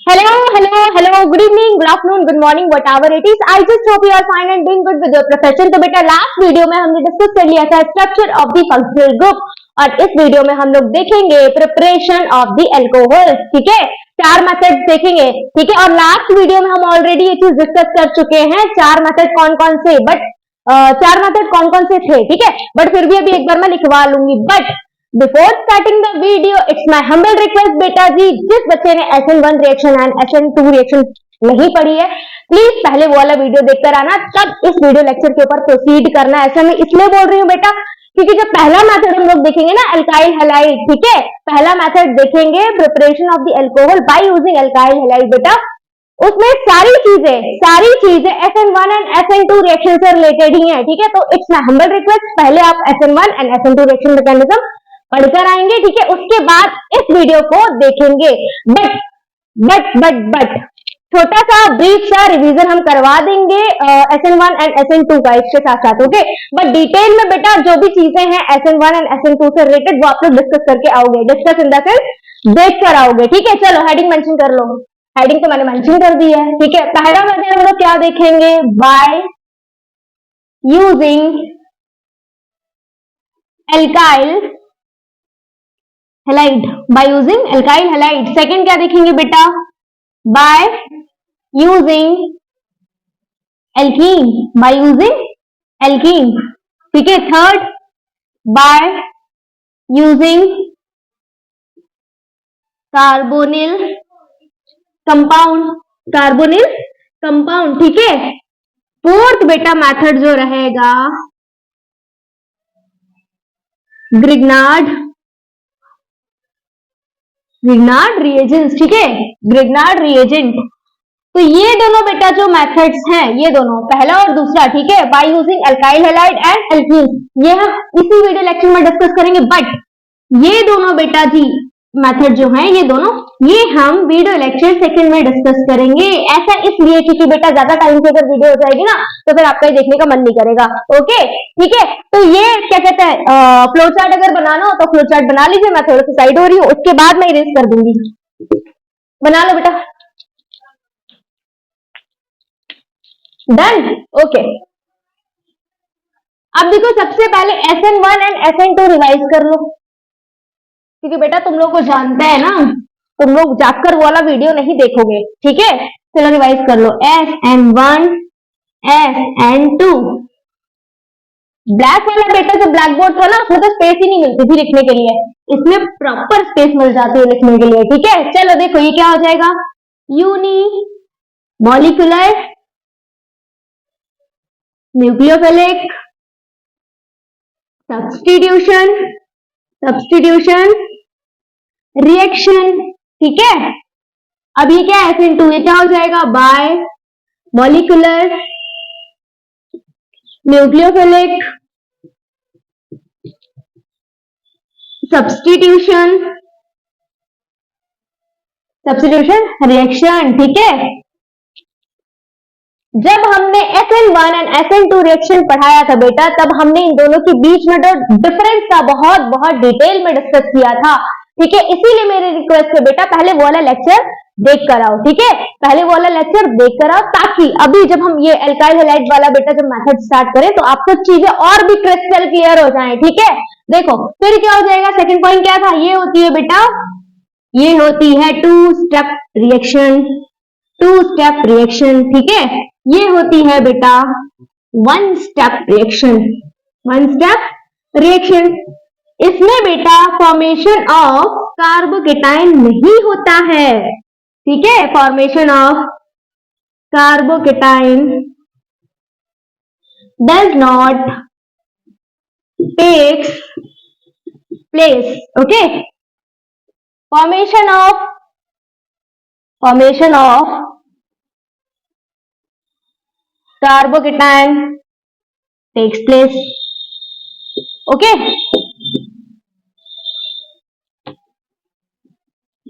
Hello, hello, hello. Good evening, good afternoon, good morning, whatever it is. I just hope you are fine and doing good with your profession. तो बेटा last video में हमने discuss कर लिया था structure of the functional group और इस video में हम लोग देखेंगे प्रिपरेशन ऑफ द अल्कोहल. ठीक है, चार मेथड्स देखेंगे. ठीक है, और लास्ट वीडियो में हम ऑलरेडी ये चीज डिस्कस कर चुके हैं. चार मेथड कौन कौन से, बट चार मेथड कौन कौन से थे. ठीक है, बट फिर भी अभी एक बार मैं लिखवा लूंगी. But before starting the video it's my humble request बेटा जी, जिस बच्चे ने SN1 reaction and SN2 reaction नहीं पढ़ी है प्लीज पहले वो वाला वीडियो देखकर आना, तब इस वीडियो लेक्चर के ऊपर प्रोसीड करना. ऐसा मैं इसलिए बोल रही हूँ बेटा क्योंकि जब पहला मेथड हम लोग देखेंगे ना अल्काइल हैलाइड, ठीक है, पहला मेथड देखेंगे preparation of the alcohol by using alkyl halide बेटा, उसमें सारी चीजें SN1 एंड SN2 रिएक्शन से रिलेटेड ही है. ठीक है, तो इट्स माय हम्बल रिक्वेस्ट पहले आप SN1 and SN2 reaction mechanism पढ़कर आएंगे. ठीक है, उसके बाद इस वीडियो को देखेंगे. बट छोटा सा ब्रीफ सा रिवीजन हम करवा देंगे SN1 एंड SN2 का इसके साथ साथ. ओके, बट डिटेल में बेटा जो भी चीजें हैं SN1 एंड SN2 से रिलेटेड वो आप लोग डिस्कस करके आओगे. डिस्कस इन द सेंस देख कर आओगे. ठीक है, चलो हेडिंग मेंशन कर लो. हेडिंग तो मैंने मेंशन कर दी है. ठीक है, पहला मेथड हम लोग क्या देखेंगे, by using alkyl halide, by using alkyl halide. Second क्या देखेंगे बेटा, by using alkene, by using alkene. ठीक है, third by using carbonyl compound. ठीक है, फोर्थ बेटा मेथड जो रहेगा ग्रिग्नार्ड रिएजेंट्स. ठीक है, ग्रिग्नार्ड रिएजेंट. तो ये दोनों बेटा जो मेथड्स हैं, ये दोनों पहला और दूसरा, ठीक है, by using alkyl halide and alkene, ये हम इसी वीडियो लेक्चर में डिस्कस करेंगे. बट ये दोनों बेटा जी मेथड जो हैं, ये दोनों ये हम वीडियो लेक्चर सेकंड में डिस्कस करेंगे. ऐसा इसलिए क्योंकि बेटा ज्यादा टाइम से अगर वीडियो हो जाएगी ना तो फिर आपका देखने का मन नहीं करेगा. ओके, ठीक है, तो ये क्या कहते हैं फ्लो चार्ट अगर बनाना हो तो फ्लो चार्ट बना लीजिए. मैं थोड़ा सा साइड हो रही हूँ, उसके बाद मैं इरेज कर दूंगी. बना लो बेटा. डन. ओके, अब देखो सबसे पहले SN1 एंड SN2 रिवाइज कर लो क्योंकि बेटा तुम लोग को जानता है ना, तुम लोग जाकर वो वाला वीडियो नहीं देखोगे. ठीक है, चलो रिवाइज कर लो. SN1 SN2 ब्लैक वाला बेटा जो ब्लैक बोर्ड था ना उसमें तो स्पेस ही नहीं मिलती थी लिखने के लिए, इसमें प्रॉपर स्पेस मिल जाती है लिखने के लिए. ठीक है, चलो देखो ये क्या हो जाएगा, unimolecular nucleophilic substitution reaction. ठीक है, अब ये क्या है SN2, ये क्या हो जाएगा, bye molecular nucleophilic substitution reaction. ठीक है, जब हमने SN1 एंड SN2 रिएक्शन पढ़ाया था बेटा तब हमने इन दोनों के बीच में जो डिफरेंस था बहुत डिटेल में डिस्कस किया था. ठीक है, इसीलिए मेरी रिक्वेस्ट है बेटा पहले वो वाला लेक्चर देख कर आओ. ठीक है, पहले वो वाला लेक्चर देख कर आओ ताकि अभी जब हम ये एल्काइल हैलाइड वाला बेटा जब मेथड स्टार्ट करें तो आपको चीजें और भी क्रिस्टल क्लियर हो जाएं. ठीक है, देखो फिर क्या हो जाएगा, सेकंड पॉइंट क्या था, ये होती है बेटा, ये होती है टू स्टेप रिएक्शन. ठीक है, ये होती है बेटा वन स्टेप रिएक्शन. इसमें बेटा फॉर्मेशन ऑफ कार्बोकेटाइन नहीं होता है. ठीक है, formation of carbocation does not takes place. Okay, formation of carbocation takes place. Okay,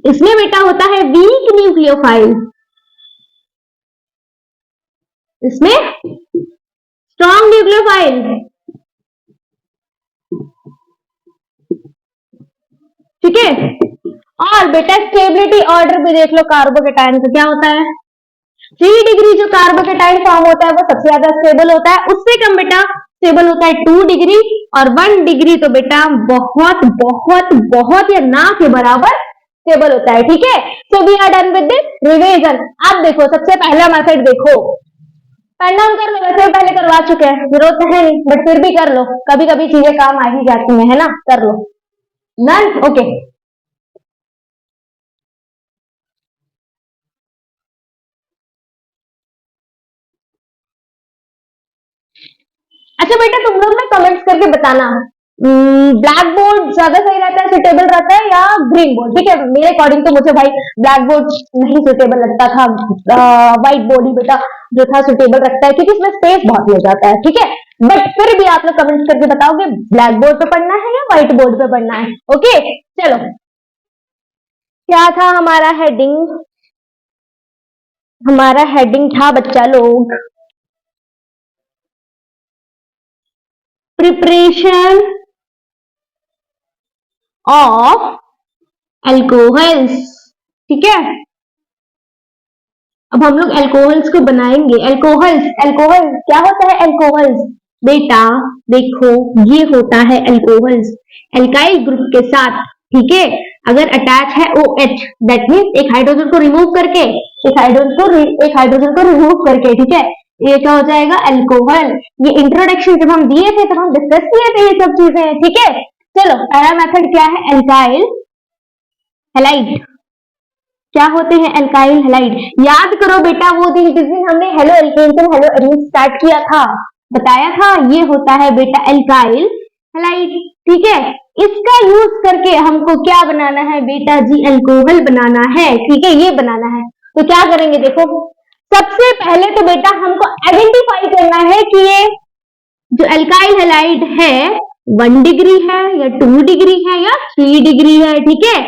इसमें बेटा होता है वीक न्यूक्लियोफाइल, इसमें स्ट्रॉन्ग न्यूक्लियोफाइल. ठीक है, और बेटा स्टेबिलिटी ऑर्डर भी देख लो कार्बोकेटायन का क्या होता है 3 डिग्री जो कार्बोकेटाइन फॉर्म होता है वो सबसे ज्यादा स्टेबल होता है, उससे कम बेटा स्टेबल होता है 2 डिग्री, और 1 डिग्री तो बेटा बहुत बहुत बहुत या ना के बराबर स्टेबल होता है। ठीक है, so we are done with this revision. अब देखो सबसे पहला मेथड देखो, पेन डाउन कर लो, वैसे पहले करवा चुके हैं, जरूरत है नहीं बट फिर भी कर लो, कभी कभी चीजें काम आ ही जाती है ना, कर लो डन। ओके अच्छा बेटा तुम लोग ना कमेंट्स करके बताना ब्लैक बोर्ड ज्यादा सही रहता है, सुटेबल रहता है या ग्रीन बोर्ड। ठीक है, मेरे अकॉर्डिंग तो मुझे भाई ब्लैक बोर्ड नहीं सुटेबल लगता था, व्हाइट बोर्ड ही बेटा जो था सुटेबल रखता है, क्योंकि इसमें स्पेस बहुत हो जाता है। ठीक है, बट फिर भी आप लोग कमेंट्स करके बताओगे ब्लैक बोर्ड पे पढ़ना है या व्हाइट बोर्ड पे पढ़ना है। ओके चलो, क्या था हमारा हेडिंग, हमारा हेडिंग था बच्चा लोग प्रिपरेशन ऑफ अल्कोहल्स। ठीक है, अब हम लोग अल्कोहल्स को बनाएंगे। अल्कोहल्स, अल्कोहल क्या होता है अल्कोहल्स बेटा, देखो ये होता है अल्कोहल्स एल्काइल ग्रुप के साथ। ठीक है, अगर अटैच है OH दैट मीन्स एक हाइड्रोजन को रिमूव करके, एक हाइड्रोजन को रिमूव करके, ठीक है, ये क्या हो जाएगा अल्कोहल। ये इंट्रोडक्शन जब हम दिए थे तब हम डिस्कस किए थे ये सब चीजें। ठीक है, चलो पहला मेथड क्या है अल्काइल हैलाइड। क्या होते हैं अल्काइल हैलाइड, याद करो बेटा वो दिन जिस दिन हमने halo alkanes and hello arenes start किया था, बताया था ये होता है बेटा अल्काइल हैलाइड। ठीक है, इसका यूज करके हमको क्या बनाना है बेटा जी अल्कोहल बनाना है। ठीक है, ये बनाना है, तो क्या करेंगे देखो, सबसे पहले तो बेटा हमको आइडेंटिफाई करना है कि ये जो अल्काइल हैलाइड है 1 डिग्री है या 2 डिग्री है या 3 डिग्री है। ठीक है,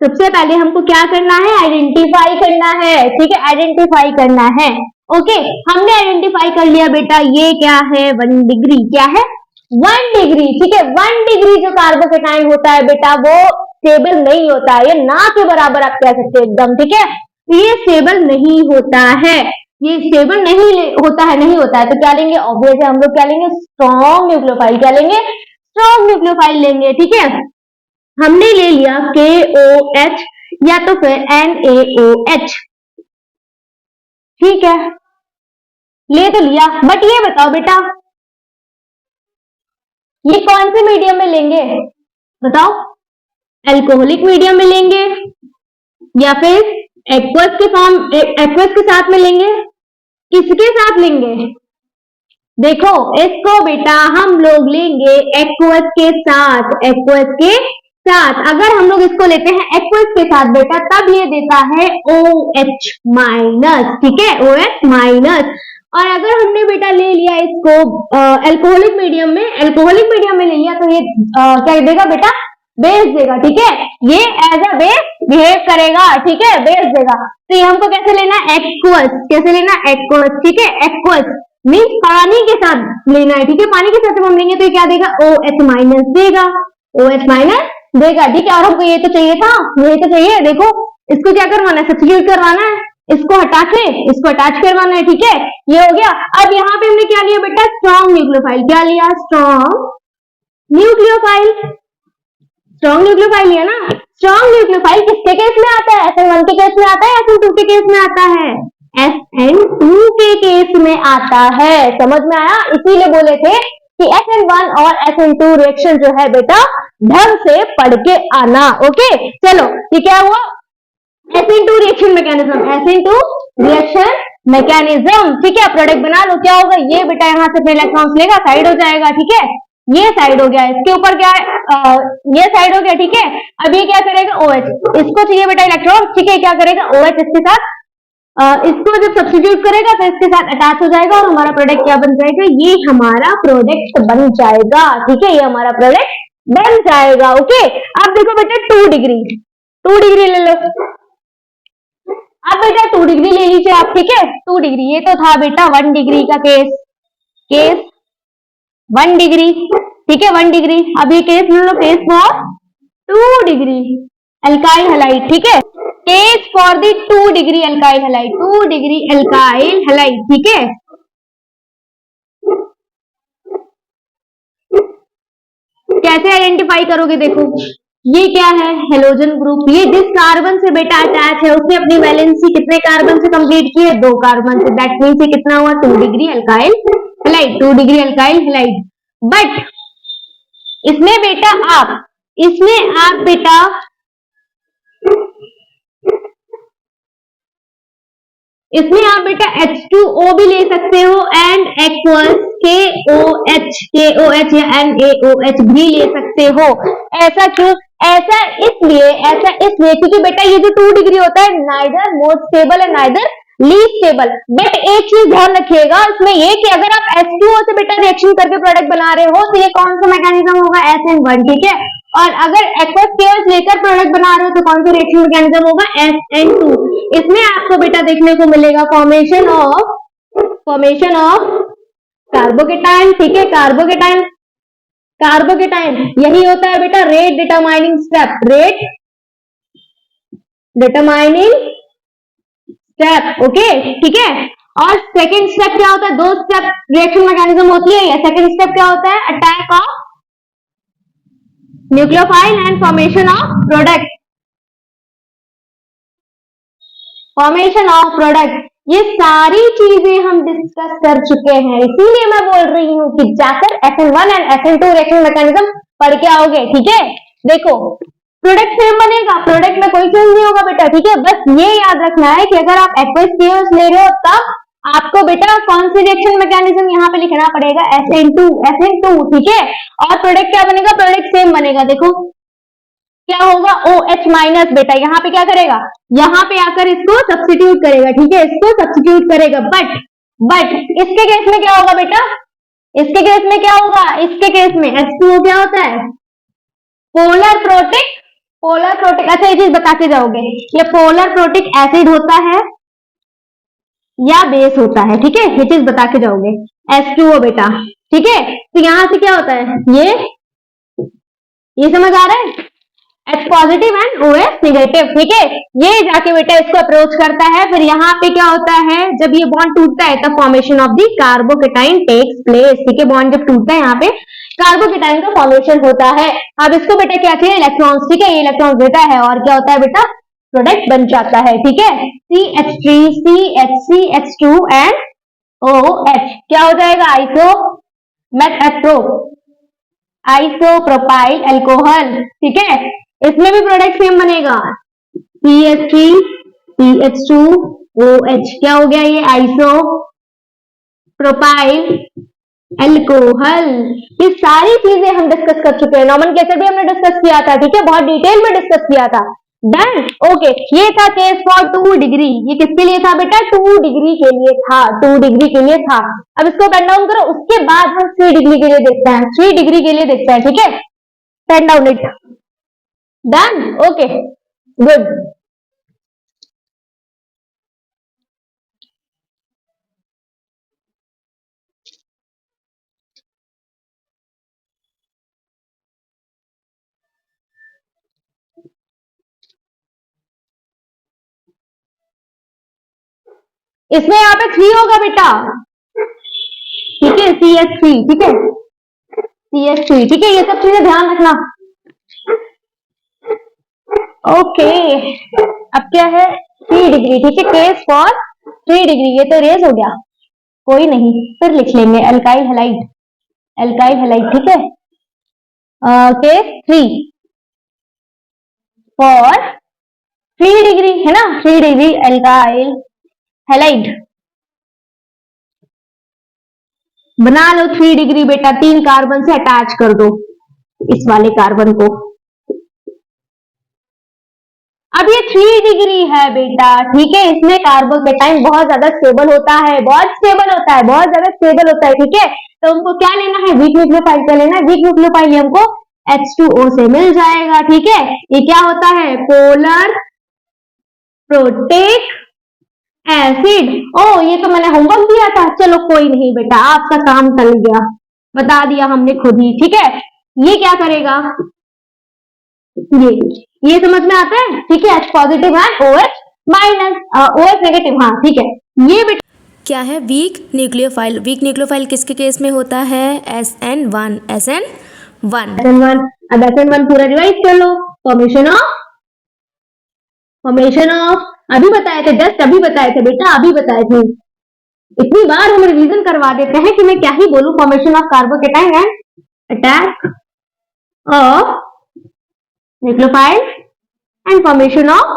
सबसे पहले हमको क्या करना है आइडेंटिफाई करना है। ठीक है, आइडेंटिफाई करना है। ओके, हमने आइडेंटिफाई कर लिया बेटा ये क्या है 1 डिग्री, क्या है 1 डिग्री। ठीक है, 1 डिग्री जो कार्बोकेटाइन होता है बेटा वो स्टेबल नहीं होता है, ये ना के बराबर आप कह सकते हैं एकदम। ठीक है, ये स्टेबल नहीं होता है, ये स्टेबल नहीं होता है, नहीं होता है तो क्या लेंगे, ऑब्वियस है हम लोग क्या लेंगे स्ट्रॉन्ग न्यूक्लियोफाइल, क्या लेंगे स्ट्रॉन्ग न्यूक्लियोफाइल लेंगे। ठीक है, हमने ले लिया KOH या तो फिर NaOH। ठीक है, ले तो लिया, बट ये बताओ बेटा ये कौन से मीडियम में लेंगे बताओ, अल्कोहलिक मीडियम में लेंगे या फिर एक्वस के फॉर्म, एक्वस के साथ में लेंगे, किसके साथ लेंगे, देखो इसको बेटा हम लोग लेंगे एक्वस के साथ, एक्वस के साथ। अगर हम लोग इसको लेते हैं एक्वस के साथ बेटा तब ये देता है OH माइनस। ठीक है, OH माइनस। और अगर हमने बेटा ले लिया इसको अल्कोहलिक मीडियम में, अल्कोहलिक मीडियम में ले लिया तो ये क्या देगा बेटा बेस देगा। ठीक है, ये एज अ बेस बिहेव करेगा। ठीक है, बेस देगा, तो ये हमको कैसे लेना है एक्वस, कैसे लेना एक्वस। ठीक है, एक्वस मीन्स पानी के साथ लेना है। ठीक है, पानी के साथ जब हम लेंगे तो ये क्या देगा OH माइनस देगा, OH माइनस देगा। ठीक है, और हमको ये तो चाहिए था, ये तो चाहिए, देखो इसको क्या करवाना है सब्स्टिट्यूट करवाना है, इसको हटा के इसको अटैच करवाना है। ठीक है, ये हो गया। अब यहाँ पे हमने क्या लिया बेटा स्ट्रॉन्ग न्यूक्लियोफाइल, क्या लिया स्ट्रॉन्ग न्यूक्लियोफाइल, स्ट्रॉन्ग न्यूक्लियोफाइल लिया ना। स्ट्रॉन्ग न्यूक्लियोफाइल किसके केस में आता है, SN1 के केस में आता है, SN2 के केस में आता है, SN2 के केस में आता है। समझ में आया, इसीलिए बोले थे कि SN1 और SN2 रिएक्शन जो है बेटा ढंग से पढ़ के आना। ओके चलो, ये क्या हुआ SN2 reaction mechanism, SN2 reaction mechanism. ठीक है, प्रोडक्ट बना लो, क्या होगा ये बेटा यहाँ से अपने इलेक्ट्रॉन्स लेगा, साइड हो जाएगा। ठीक है, ये साइड हो गया, इसके ऊपर क्या है ये साइड हो गया। ठीक है, अब ये क्या करेगा OH, इसको चाहिए बेटा इलेक्ट्रॉन। ठीक है, क्या करेगा OH इसके साथ इसको जब सब्स्टिट्यूट करेगा तो इसके साथ अटैच हो जाएगा और हमारा प्रोडक्ट क्या बन जाएगा, ये हमारा प्रोडक्ट बन जाएगा। ठीक है, ये हमारा प्रोडक्ट बन जाएगा। ओके, अब देखो बेटा 2 डिग्री, 2 डिग्री ले लो। अब बेटा 2 डिग्री ले लीजिए आप। ठीक है, 2 डिग्री, ये तो था बेटा 1 डिग्री का केस, केस 1 डिग्री। ठीक है, 1 डिग्री। अब ये केस ले लो, case for 2 degree. Alkyl halide, ठीक है। Case for the 2 degree alkyl halide, 2 degree alkyl halide, ठीक है। कैसे आइडेंटिफाई करोगे, देखो ये क्या है, हेलोजन ग्रुप। ये जिस कार्बन से बेटा अटैच है उसने अपनी वैलेंसी कितने कार्बन से कंप्लीट की है, 2 कार्बन से। दैट मीन्स ये कितना हुआ, 2 degree alkyl halide, 2 degree alkyl halide. But इसमें आप बेटा H2O भी ले सकते हो एंड एक्वस KOH या NaOH भी ले सकते हो। ऐसा क्यों, ऐसा इसलिए क्योंकि बेटा ये जो 2 डिग्री होता है neither most stable and neither least stable. But एक चीज ध्यान रखिएगा इसमें ये कि अगर आप H2O से बेटा रिएक्शन करके प्रोडक्ट बना रहे हो तो ये कौन सा मैकेनिज्म होगा, SN1, ठीक है। और अगर एक्वस KOH लेकर प्रोडक्ट बना रहे हो तो कौन सा रिएक्शन मैकेनिज्म होगा, SN2। इसमें आपको बेटा देखने को मिलेगा फॉर्मेशन ऑफ कार्बोकेटाइन, ठीक है। कार्बोकेटाइन यही होता है बेटा रेट डिटरमाइनिंग स्टेप, ओके, ठीक है। और सेकंड स्टेप क्या होता है, 2 स्टेप रिएक्शन मैकेनिज्म होती है। सेकंड स्टेप क्या होता है, attack of nucleophile and formation of product. ये सारी चीजें हम डिस्कस कर चुके हैं, इसीलिए मैं बोल रही हूँ कि जाकर SN1 and SN2 reaction mechanism पढ़ के आओगे, ठीक है। देखो प्रोडक्ट सेम बनेगा, प्रोडक्ट में कोई चेंज नहीं होगा बेटा, ठीक है। बस ये याद रखना है कि अगर आप एक्वस KOH ले रहे हो तब आपको बेटा कौन सी रिएक्शन मैकेनिज्म यहाँ पे लिखना पड़ेगा, SN2, ठीक है। और प्रोडक्ट क्या बनेगा, प्रोडक्ट सेम बनेगा। देखो क्या होगा, OH माइनस बेटा यहाँ पे क्या करेगा, यहाँ पे आकर इसको सब्स्टिट्यूट करेगा, ठीक है, इसको सब्स्टिट्यूट करेगा। बट इसके केस में क्या होगा बेटा, इसके केस में क्या होगा, इसके केस में H2O क्या होता है, पोलर प्रोटिक। अच्छा ये चीज बता के जाओगे, ये पोलर प्रोटिक एसिड होता है या बेस होता है, ठीक है, ये चीज बता के जाओगे। H2O बेटा, ठीक है। तो यहां से क्या होता है, ये समझ आ रहा है, H positive and OH negative, ठीक है। ये जाके बेटा इसको अप्रोच करता है, फिर यहाँ पे क्या होता है, जब ये बॉन्ड टूटता है तब formation of the carbocation takes place, ठीक है। बॉन्ड जब टूटता है यहाँ पे कार्बोकेटाइन का फॉर्मेशन होता है। अब इसको बेटा क्या चाहिए, इलेक्ट्रॉन्स, ठीक है। ये इलेक्ट्रॉन्स देता है और क्या होता है बेटा, प्रोडक्ट बन जाता है, ठीक है। CH3 CH2 एंड OH क्या हो जाएगा, आइसोप्रोपाइल अल्कोहल, ठीक है। इसमें भी प्रोडक्ट सेम बनेगा, CH3 CH2 OH क्या हो गया, ये आइसोप्रोपाइल अल्कोहल। ये सारी चीजें हम डिस्कस कर चुके हैं, नॉमेनक्लेचर भी हमने डिस्कस किया था, ठीक है, बहुत डिटेल में डिस्कस किया था। Done, okay. ये था केस फॉर 2 डिग्री, ये किसके लिए था बेटा, 2 डिग्री के लिए था, 2 डिग्री के लिए था। अब इसको पेन डाउन करो, उसके बाद हम 3 डिग्री के लिए देखते हैं, 3 डिग्री के लिए देखते हैं, ठीक है। Pen down it, done, okay, good. इसमें यहाँ पे 3 होगा बेटा, ठीक है, CH3, ठीक है, CH3, ठीक है। ये सब चीजें ध्यान रखना, ओके। अब क्या है, 3 डिग्री, ठीक है, केस फॉर 3 डिग्री। ये तो रेस हो गया, कोई नहीं, फिर लिख लेंगे अल्काइल हैलाइड, ठीक है। केस 3 फॉर 3 डिग्री है ना, 3 डिग्री अल्काइल हैलाइड बना लो। 3 डिग्री बेटा 3 कार्बन से अटैच कर दो इस वाले कार्बन को। अब ये 3 डिग्री है बेटा, ठीक है। इसमें कार्बोकेटाइन बहुत ज्यादा स्टेबल होता है, बहुत ज्यादा स्टेबल होता है, ठीक है। तो हमको क्या लेना है, वीक न्यूक्लियोफाइल क्या लेना है, वीक न्यूक्लियोफाइल हमको H2O से मिल जाएगा, ठीक है। ये क्या होता है, पोलर प्रोटिक एसिड। ओ ये तो मैंने होमवर्क दिया था, चलो कोई नहीं बेटा, आपका काम टल गया, बता दिया हमने खुद ही, ठीक है। ये क्या करेगा, ये समझ में आता है, ठीक है। H positive and OH minus, OH negative, हाँ ठीक है। ये बेटा क्या है वीक न्यूक्लियोफाइल। वीक न्यूक्लियोफाइल किसके केस में होता है? SN1। SN1। अब SN1 पूरा रिवाइज कर लो। फॉर्मेशन ऑफ अभी बताए थे, जस्ट अभी बताए थे बेटा, अभी बताए थे। इतनी बार हम रिवीजन करवा देते हैं कि मैं क्या ही बोलूं। Formation of carbocation and attack of nucleophile and formation of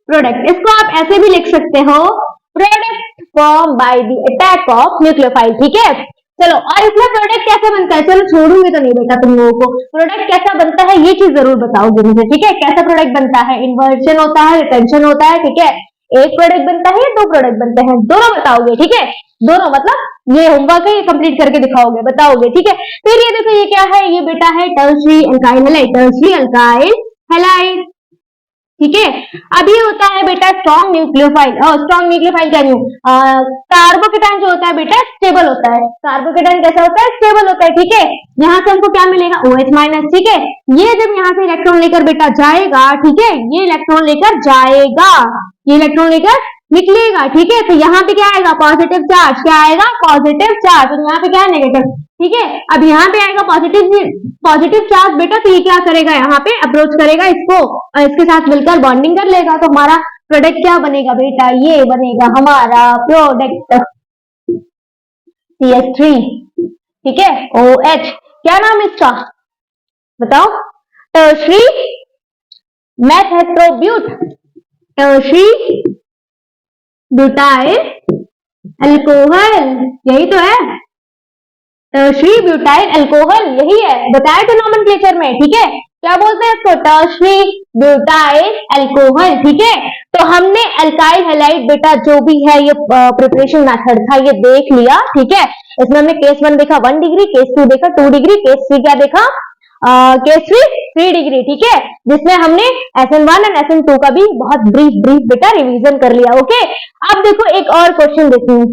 product. इसको आप ऐसे भी लिख सकते हो, product form by the attack of nucleophile, ठीक है। चलो, और इसमें प्रोडक्ट कैसे बनता है, चलो छोड़ूंगी तो नहीं बेटा तुम लोगों को। प्रोडक्ट कैसा बनता है ये चीज जरूर बताओगे मुझे, ठीक है। कैसा प्रोडक्ट बनता है, इन्वर्जन होता है, रिटेंशन होता है, ठीक है। एक प्रोडक्ट बनता है या दो प्रोडक्ट बनते हैं, दोनों बताओगे, ठीक है। दोनों मतलब ये होमवर्क है, ये कंप्लीट करके दिखाओगे, बताओगे, ठीक है। फिर ये देखो, ये क्या है, ये बेटा है tertiary alkyl halide, tertiary alkyl halide, ठीक है। अब ये होता है बेटा स्ट्रॉन्ग न्यूक्लियोफाइल। स्ट्रॉन्ग न्यूक्लियोफाइल क्या है, कार्बोकेटाइन जो होता है बेटा स्टेबल होता है। कार्बोकेटाइन कैसा होता है, स्टेबल होता है, ठीक है। यहाँ से हमको क्या मिलेगा, OH माइनस, ठीक है। ये जब यहाँ से इलेक्ट्रॉन लेकर बेटा जाएगा, ठीक है, ये इलेक्ट्रॉन लेकर जाएगा, ये इलेक्ट्रॉन लेकर निकलेगा, ठीक है। तो यहाँ पे क्या आएगा, पॉजिटिव चार्ज, क्या आएगा, पॉजिटिव चार्ज, और यहाँ पे क्या है, नेगेटिव, ठीक है। अब यहाँ पे आएगा पॉजिटिव चार्ज बेटा, तो ये क्या करेगा, यहाँ पे अप्रोच करेगा इसको और इसके साथ मिलकर बॉन्डिंग कर लेगा। तो हमारा प्रोडक्ट क्या बनेगा बेटा, ये बनेगा हमारा प्रोडक्ट CH3, ठीक है, OH। क्या नाम इसका बताओ, टर्शियरी मेथहेट्रोब्यूट, टर्शियरी ब्यूटाइल अल्कोहल, यही तो है, टर्शियरी ब्यूटाइल अल्कोहल, यही है, बताया तो नोमेनक्लेचर में, ठीक है। क्या बोलते हैं इसको, टर्शियरी ब्यूटाइल अल्कोहल, ठीक है। तो हमने अल्काइल हैलाइड बेटा जो भी है ये प्रिपरेशन मेथड था ये देख लिया, ठीक है। इसमें हमने केस 1 देखा 1 डिग्री, केस 2 देखा 2 डिग्री, केस 3 क्या देखा, केस 3 डिग्री, ठीक है। जिसमें हमने SN1 एंड SN2 का भी बहुत ब्रीफ बेटा रिवीजन कर लिया, ओके। अब देखो एक और क्वेश्चन देखो,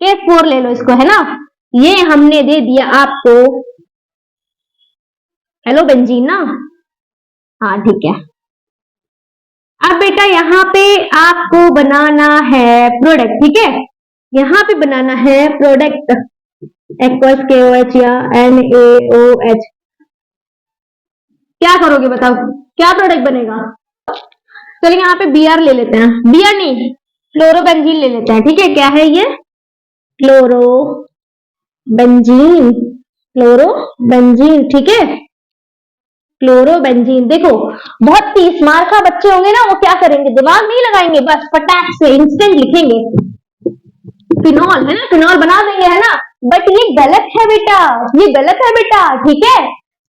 केस 4 ले लो इसको, है ना। ये हमने दे दिया आपको हेलो बेंजीन ना, हाँ ठीक है। अब बेटा यहाँ पे आपको बनाना है प्रोडक्ट, ठीक है। यहाँ पे बनाना है प्रोडक्ट एक्वस KOH या NaOH। क्या करोगे बताओ, क्या प्रोडक्ट बनेगा। चलिए यहाँ पे Br ले लेते हैं, Br नहीं क्लोरोबेंजीन ले लेते हैं, ठीक है। क्या है ये, क्लोरोबेंजीन, ठीक है, क्लोरोबेंजीन। देखो बहुत 30 मार्क का बच्चे होंगे ना, वो क्या करेंगे, दिमाग नहीं लगाएंगे, बस फटाक से इंस्टेंट लिखेंगे फिनॉल, है ना, फिनॉल बना देंगे, है ना। बट ये गलत है बेटा, ये गलत है बेटा, ठीक है,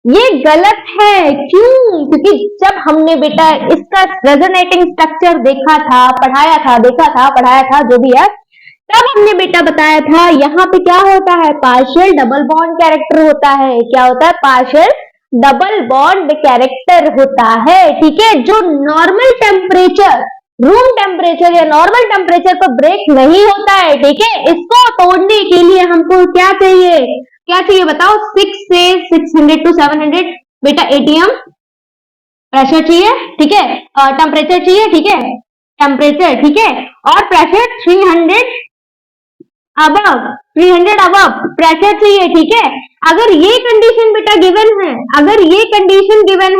ये गलत है। क्यों, क्योंकि जब हमने बेटा इसका रेजोनेटिंग स्ट्रक्चर देखा था, पढ़ाया था जो भी है, तब हमने बेटा बताया था यहाँ पे क्या होता है, पार्शियल डबल बॉन्ड कैरेक्टर होता है। क्या होता है, पार्शियल डबल बॉन्ड कैरेक्टर होता है, ठीक है। जो नॉर्मल टेम्परेचर, रूम टेम्परेचर या नॉर्मल टेम्परेचर पर ब्रेक नहीं होता है, ठीक है। इसको तोड़ने के लिए हमको क्या चाहिए बताओ, 6 से 600 to 700 बेटा ATM प्रेशर चाहिए, ठीक है, टेम्परेचर चाहिए, ठीक है, टेम्परेचर, ठीक है, और प्रेशर 300 अबव प्रेशर चाहिए, ठीक है। अगर ये कंडीशन बेटा गिवन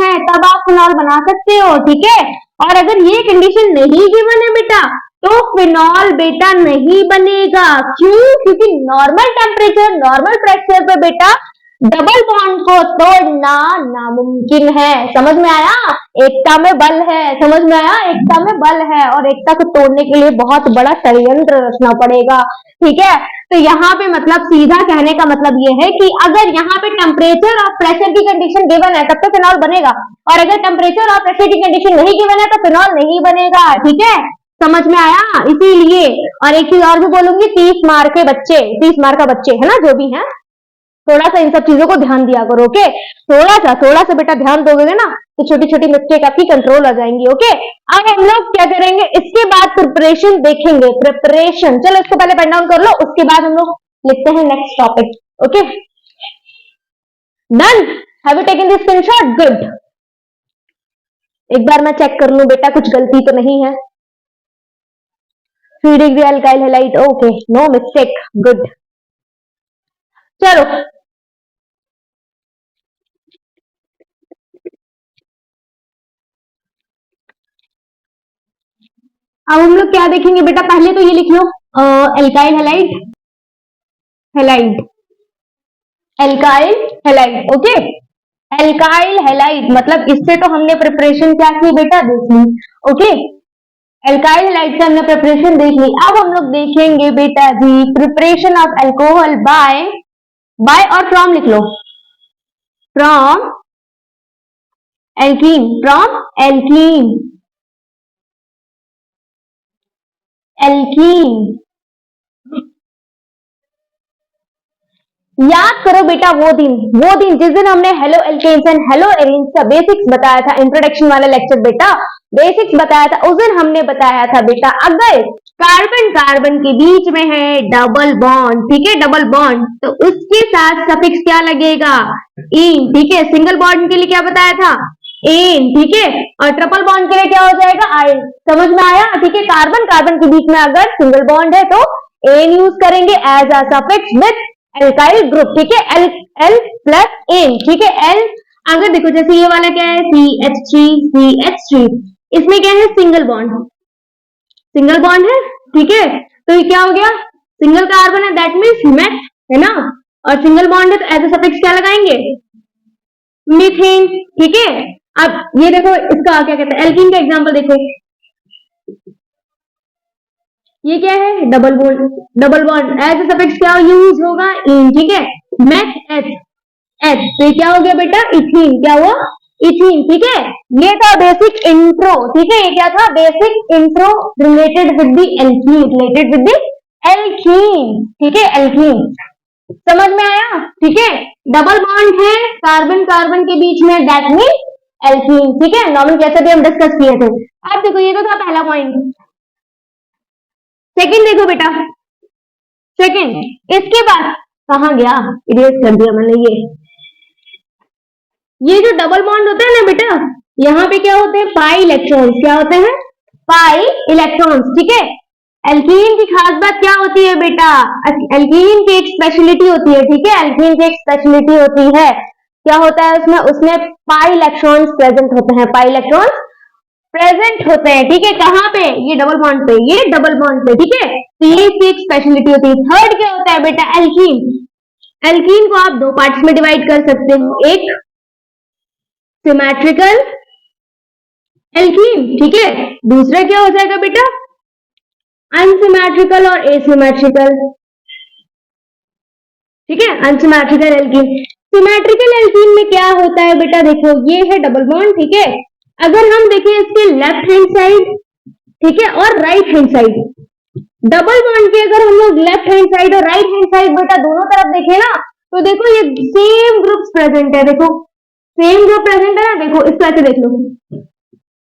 है, तब आप फिनॉल बना सकते हो, ठीक है। और अगर ये कंडीशन नहीं गिवन है बेटा, तो फिनॉल बेटा नहीं बनेगा। क्यों, क्योंकि नॉर्मल टेम्परेचर, नॉर्मल प्रेशर पे बेटा डबल बॉन्ड को तोड़ना नामुमकिन है। समझ में आया, एकता में बल है, समझ में आया, एकता में बल है, और एकता को तोड़ने के लिए बहुत बड़ा षड्यंत्र रचना पड़ेगा, ठीक है। तो यहाँ पे मतलब सीधा कहने का मतलब ये है कि अगर यहाँ पे टेम्परेचर और प्रेशर की कंडीशन गिवन है तब तो फिनॉल बनेगा, और अगर टेम्परेचर और प्रेशर की कंडीशन नहीं गिवन है तो फिनॉल नहीं बनेगा, ठीक है। समझ में आया, इसीलिए। और एक चीज और भी बोलूंगी, 30 मार्क का बच्चे है ना जो भी है, थोड़ा सा इन सब चीजों को ध्यान दिया करो, ओके। थोड़ा सा बेटा ध्यान दोगे ना तो छोटी छोटी मिस्टेक आपकी कंट्रोल आ जाएंगी, ओके। अब हम लोग क्या करेंगे, इसके बाद प्रिपरेशन देखेंगे, प्रिपरेशन। चलो इसको पहले पेन डाउन कर लो, उसके बाद हम लोग लिखते हैं next topic, okay done. Have you taken the screenshot? Good. एक बार मैं चेक कर लूं बेटा, कुछ गलती तो नहीं है। 3 degree alkyl halide, okay, no mistake, good. चलो अब हम लोग क्या देखेंगे बेटा, पहले तो ये लिख लो, alkyl halide, halide, alkyl halide, okay. Alkyl halide मतलब इससे तो हमने प्रिपरेशन क्या की बेटा, देख ली, ओके। एल्काइल हैलाइड से हमने प्रिपरेशन देख ली। अब हम लोग देखेंगे बेटा जी प्रिपरेशन ऑफ अल्कोहल बाय और फ्रॉम लिख लो, from alkene, from alkene, alkene. याद करो बेटा वो दिन जिस दिन हमने halo alkanes and hello arenes का बेसिक्स बताया था, इंट्रोडक्शन वाला लेक्चर बेटा, बेसिक्स बताया था। उस दिन हमने बताया था बेटा अगर कार्बन कार्बन के बीच में है डबल बॉन्ड, ठीक है, डबल बॉन्ड, तो उसके साथ सफिक्स क्या लगेगा, इन, ठीक है। सिंगल बॉन्ड के लिए क्या बताया था, एन, ठीक है, और ट्रिपल बॉन्ड के लिए क्या हो जाएगा, आई। समझ में आया, ठीक है। कार्बन कार्बन के बीच में अगर सिंगल बॉन्ड है तो एन यूज करेंगे as a suffix with alkyl group, ठीक है, एल प्लस एन, ठीक है। एल अगर देखो जैसे ये वाला क्या है CH3, इसमें क्या है, सिंगल बॉन्ड है, ठीक है। तो ये क्या हो गया, सिंगल कार्बन है, दैट मीन्स मेथ, है ना, और सिंगल बॉन्ड है तो एज अ सफिक्स क्या लगाएंगे, मीथेन, ठीक है। अब ये देखो इसका क्या कहते हैं, एल्कीन का एग्जांपल देखो, ये क्या है, double bond as a suffix क्या यूज होगा, इन, ठीक है। मेथ एच, तो ये क्या हो गया बेटा, इथीन, क्या हुआ, इथीन, ठीक है। ये था बेसिक इंट्रो, ठीक है, ये क्या था, basic intro related with the alkene, ठीक है, एल्कीन। समझ में आया, ठीक है। डबल बॉन्ड है कार्बन कार्बन के बीच में, दैट मीन्स एल्कीन, ठीक है। नॉर्मल कैसे भी हम डिस्कस किए थे। अब देखो ये तो था पहला पॉइंट। सेकंड देखो बेटा, सेकंड, इसके बाद कहां गया, इरेज कर दिया मैंने। ये जो डबल बॉन्ड होता है ना बेटा, यहाँ पे क्या होते हैं, पाई इलेक्ट्रॉन्स, क्या होते हैं, पाई इलेक्ट्रॉन्स, ठीक है। एल्कीन की खास बात क्या होती है बेटा, एल्कीन की एक स्पेशलिटी होती है, ठीक है, एल्कीन की एक स्पेशलिटी होती है, क्या होता है उसमें पाई इलेक्ट्रॉन्स प्रेजेंट होते हैं, पाई इलेक्ट्रॉन्स प्रेजेंट होते हैं, ठीक है। कहां पे, ये डबल बॉन्ड पे, ये डबल बॉन्ड पे, ठीक है। तो ये इसकी एक स्पेशलिटी होती है। थर्ड क्या होता है बेटा, एल्कीन। एल्कीन को आप दो पार्ट्स में डिवाइड कर सकते हो, एक सिमेट्रिकल एल्कीन, ठीक है, दूसरा क्या हो जाएगा बेटा, अनसिमेट्रिकल और एसिमेट्रिकल, ठीक है, अनसिमेट्रिकल एल्कीन। सिमेट्रिकल एल्कीन में क्या होता है बेटा, देखो ये है डबल बॉन्ड, ठीक है। अगर हम देखें इसके लेफ्ट हैंड साइड, ठीक है, और right hand side, double bond के अगर हम लोग लेफ्ट हैंड साइड और राइट हैंड साइड बेटा दोनों तरफ देखें ना, तो देखो ये सेम ग्रुप्स प्रेजेंट है, देखो सेम ग्रुप प्रेजेंट है ना, देखो इस तरह से देख लो।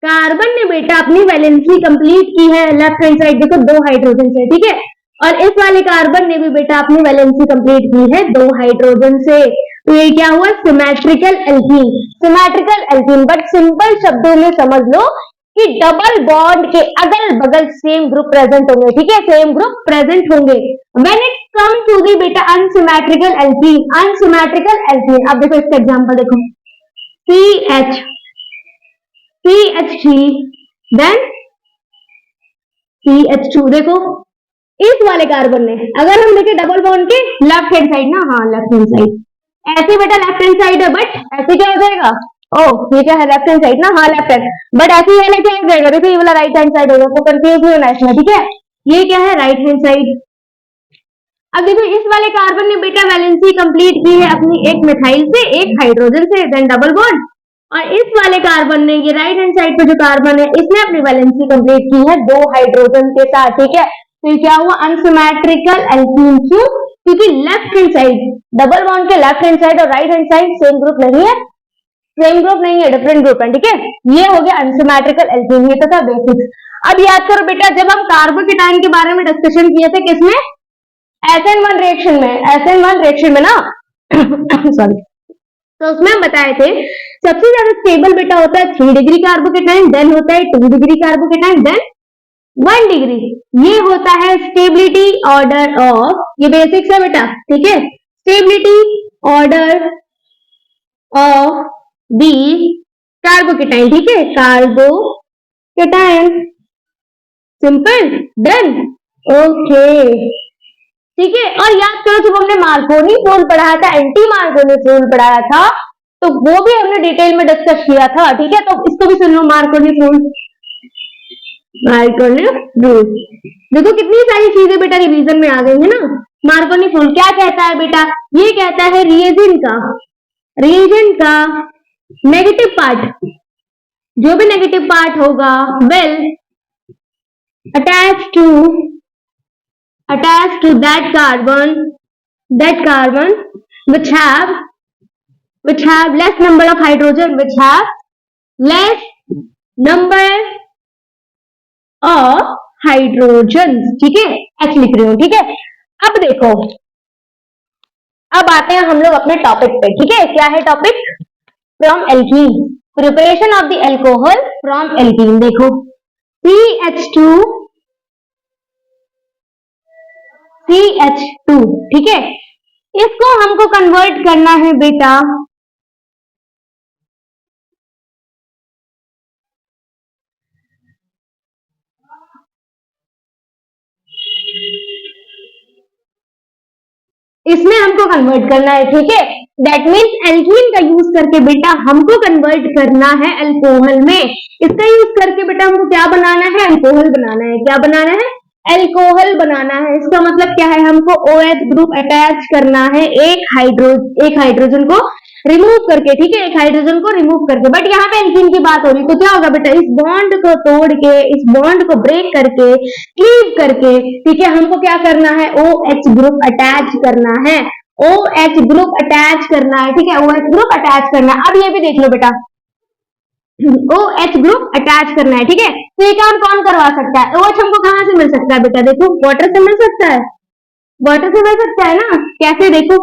कार्बन ने बेटा अपनी वैलेंसी कंप्लीट की है लेफ्ट हैंड साइड, देखो 2 हाइड्रोजन से, ठीक है, और इस वाले कार्बन ने भी बेटा अपनी वैलेंसी कंप्लीट की है 2 हाइड्रोजन से। तो ये क्या हुआ, symmetrical alkene, symmetrical alkene. But simple शब्दों में समझ लो कि डबल बॉन्ड के अगल बगल सेम ग्रुप प्रेजेंट होंगे, ठीक है, सेम ग्रुप प्रेजेंट होंगे। When it come to the बेटा अनसिमेट्रिकल एल्कीन, अनसिमेट्रिकल एल्कीन, अब देखो इसका एग्जांपल देखो, CH3 देन CH2, देखो इस वाले कार्बन ने, अगर हम देखें डबल बॉन्ड के लेफ्ट हैंड साइड ना, हाँ लेफ्ट हैंड साइड, ऐसे बेटा लेफ्ट हैंड साइड है, बट ऐसे क्या हो जाएगा, ओ ये क्या है, लेफ्ट हैंड साइड ना, हाँ लेफ्ट हैंड, बट ऐसे ही है क्या हो जाएगा, देखो ये वाला राइट हैंड साइड होगा, तो कंफ्यूज नहीं होना इसमें, ठीक है। ये क्या है, राइट हैंड साइड। अब देखो इस वाले कार्बन ने बेटा वैलेंसी कंप्लीट की है अपनी एक मिथाइल से, एक हाइड्रोजन से, देन डबल बॉन्ड, और इस वाले कार्बन ने, ये राइट हैंड साइड पे जो कार्बन है, इसने अपनी वैलेंसी कंप्लीट की है 2 हाइड्रोजन के साथ, ठीक है। तो क्या हुआ, अनसिमेट्रिकल एल्कीन, क्यों, क्योंकि left hand side, double bond के लेफ्ट हैंड साइड और right hand side same group नहीं है, सेम ग्रुप नहीं है, डिफरेंट ग्रुप है, ठीक है। ये हो गया अनसिमेट्रिकल एल्कीन, ये तो था बेसिक्स। अब याद करो बेटा, जब हम कार्बोकेटाइन के बारे में डिस्कशन किए थे किसमें, SN1 रिएक्शन में, SN1 रिएक्शन में ना सॉरी तो उसमें हम बताए थे सबसे ज्यादा स्टेबल बेटा होता है 3 डिग्री कार्बोकेटाइन, देन होता है 2 डिग्री कार्बोकेटाइन, देन 1 डिग्री। ये होता है स्टेबिलिटी ऑर्डर ऑफ, ये बेसिक्स है बेटा, ठीक है, stability order of the carbocation, ठीक है, कार्बोकेटाइन, सिंपल, डन, ओके, ठीक है। और याद करो जब हमने मार्कोनी रूल पढ़ाया था, एंटी मार्कोनी रूल पढ़ाया था, तो वो भी हमने डिटेल में डिस्कस किया था, ठीक है। तो इसको भी सुन लो, मार्कोनी रूल, मार्कोनी रूल। देखो कितनी सारी चीजें बेटा रिवीजन में आ गई है ना। मार्कोनी रूल क्या कहता है बेटा, ये कहता है रिएजेंट का नेगेटिव पार्ट, जो भी नेगेटिव पार्ट होगा, will attach to that carbon which have less number of hydrogen, which have less number of hydrogens, ठीक है, H लिख रही हूं, ठीक है। अब देखो, अब आते हैं हम लोग अपने टॉपिक पे, ठीक है। क्या है topic, from alkene, preparation of the alcohol from alkene. देखो CH2, ठीक है, इसको हमको कन्वर्ट करना है बेटा इसमें हमको कन्वर्ट करना है, ठीक है। दैट मीन्स एल्कीन का यूज करके बेटा हमको कन्वर्ट करना है अल्कोहल में। इसका यूज करके बेटा हमको क्या बनाना है, अल्कोहल बनाना है। क्या बनाना है, अल्कोहल बनाना है। इसका मतलब क्या है, हमको OH ग्रुप अटैच करना है एक हाइड्रोजन को रिमूव करके, ठीक है, एक हाइड्रोजन को रिमूव करके। बट यहाँ पे एल्कीन की बात हो रही, तो क्या होगा बेटा, इस बॉन्ड को तोड़ के, इस बॉन्ड को ब्रेक करके, क्लीव करके, ठीक है, हमको क्या करना है, OH ग्रुप अटैच करना है, OH ग्रुप अटैच करना है, ठीक है, OH ग्रुप अटैच करना है। अब ये भी देख लो बेटा, OH ग्रुप अटैच करना है, ठीक है। तो ये काम कौन करवा सकता है, OH हमको कहां से मिल सकता है बेटा, देखो वाटर से मिल सकता है, वाटर से मिल सकता है ना, कैसे, देखो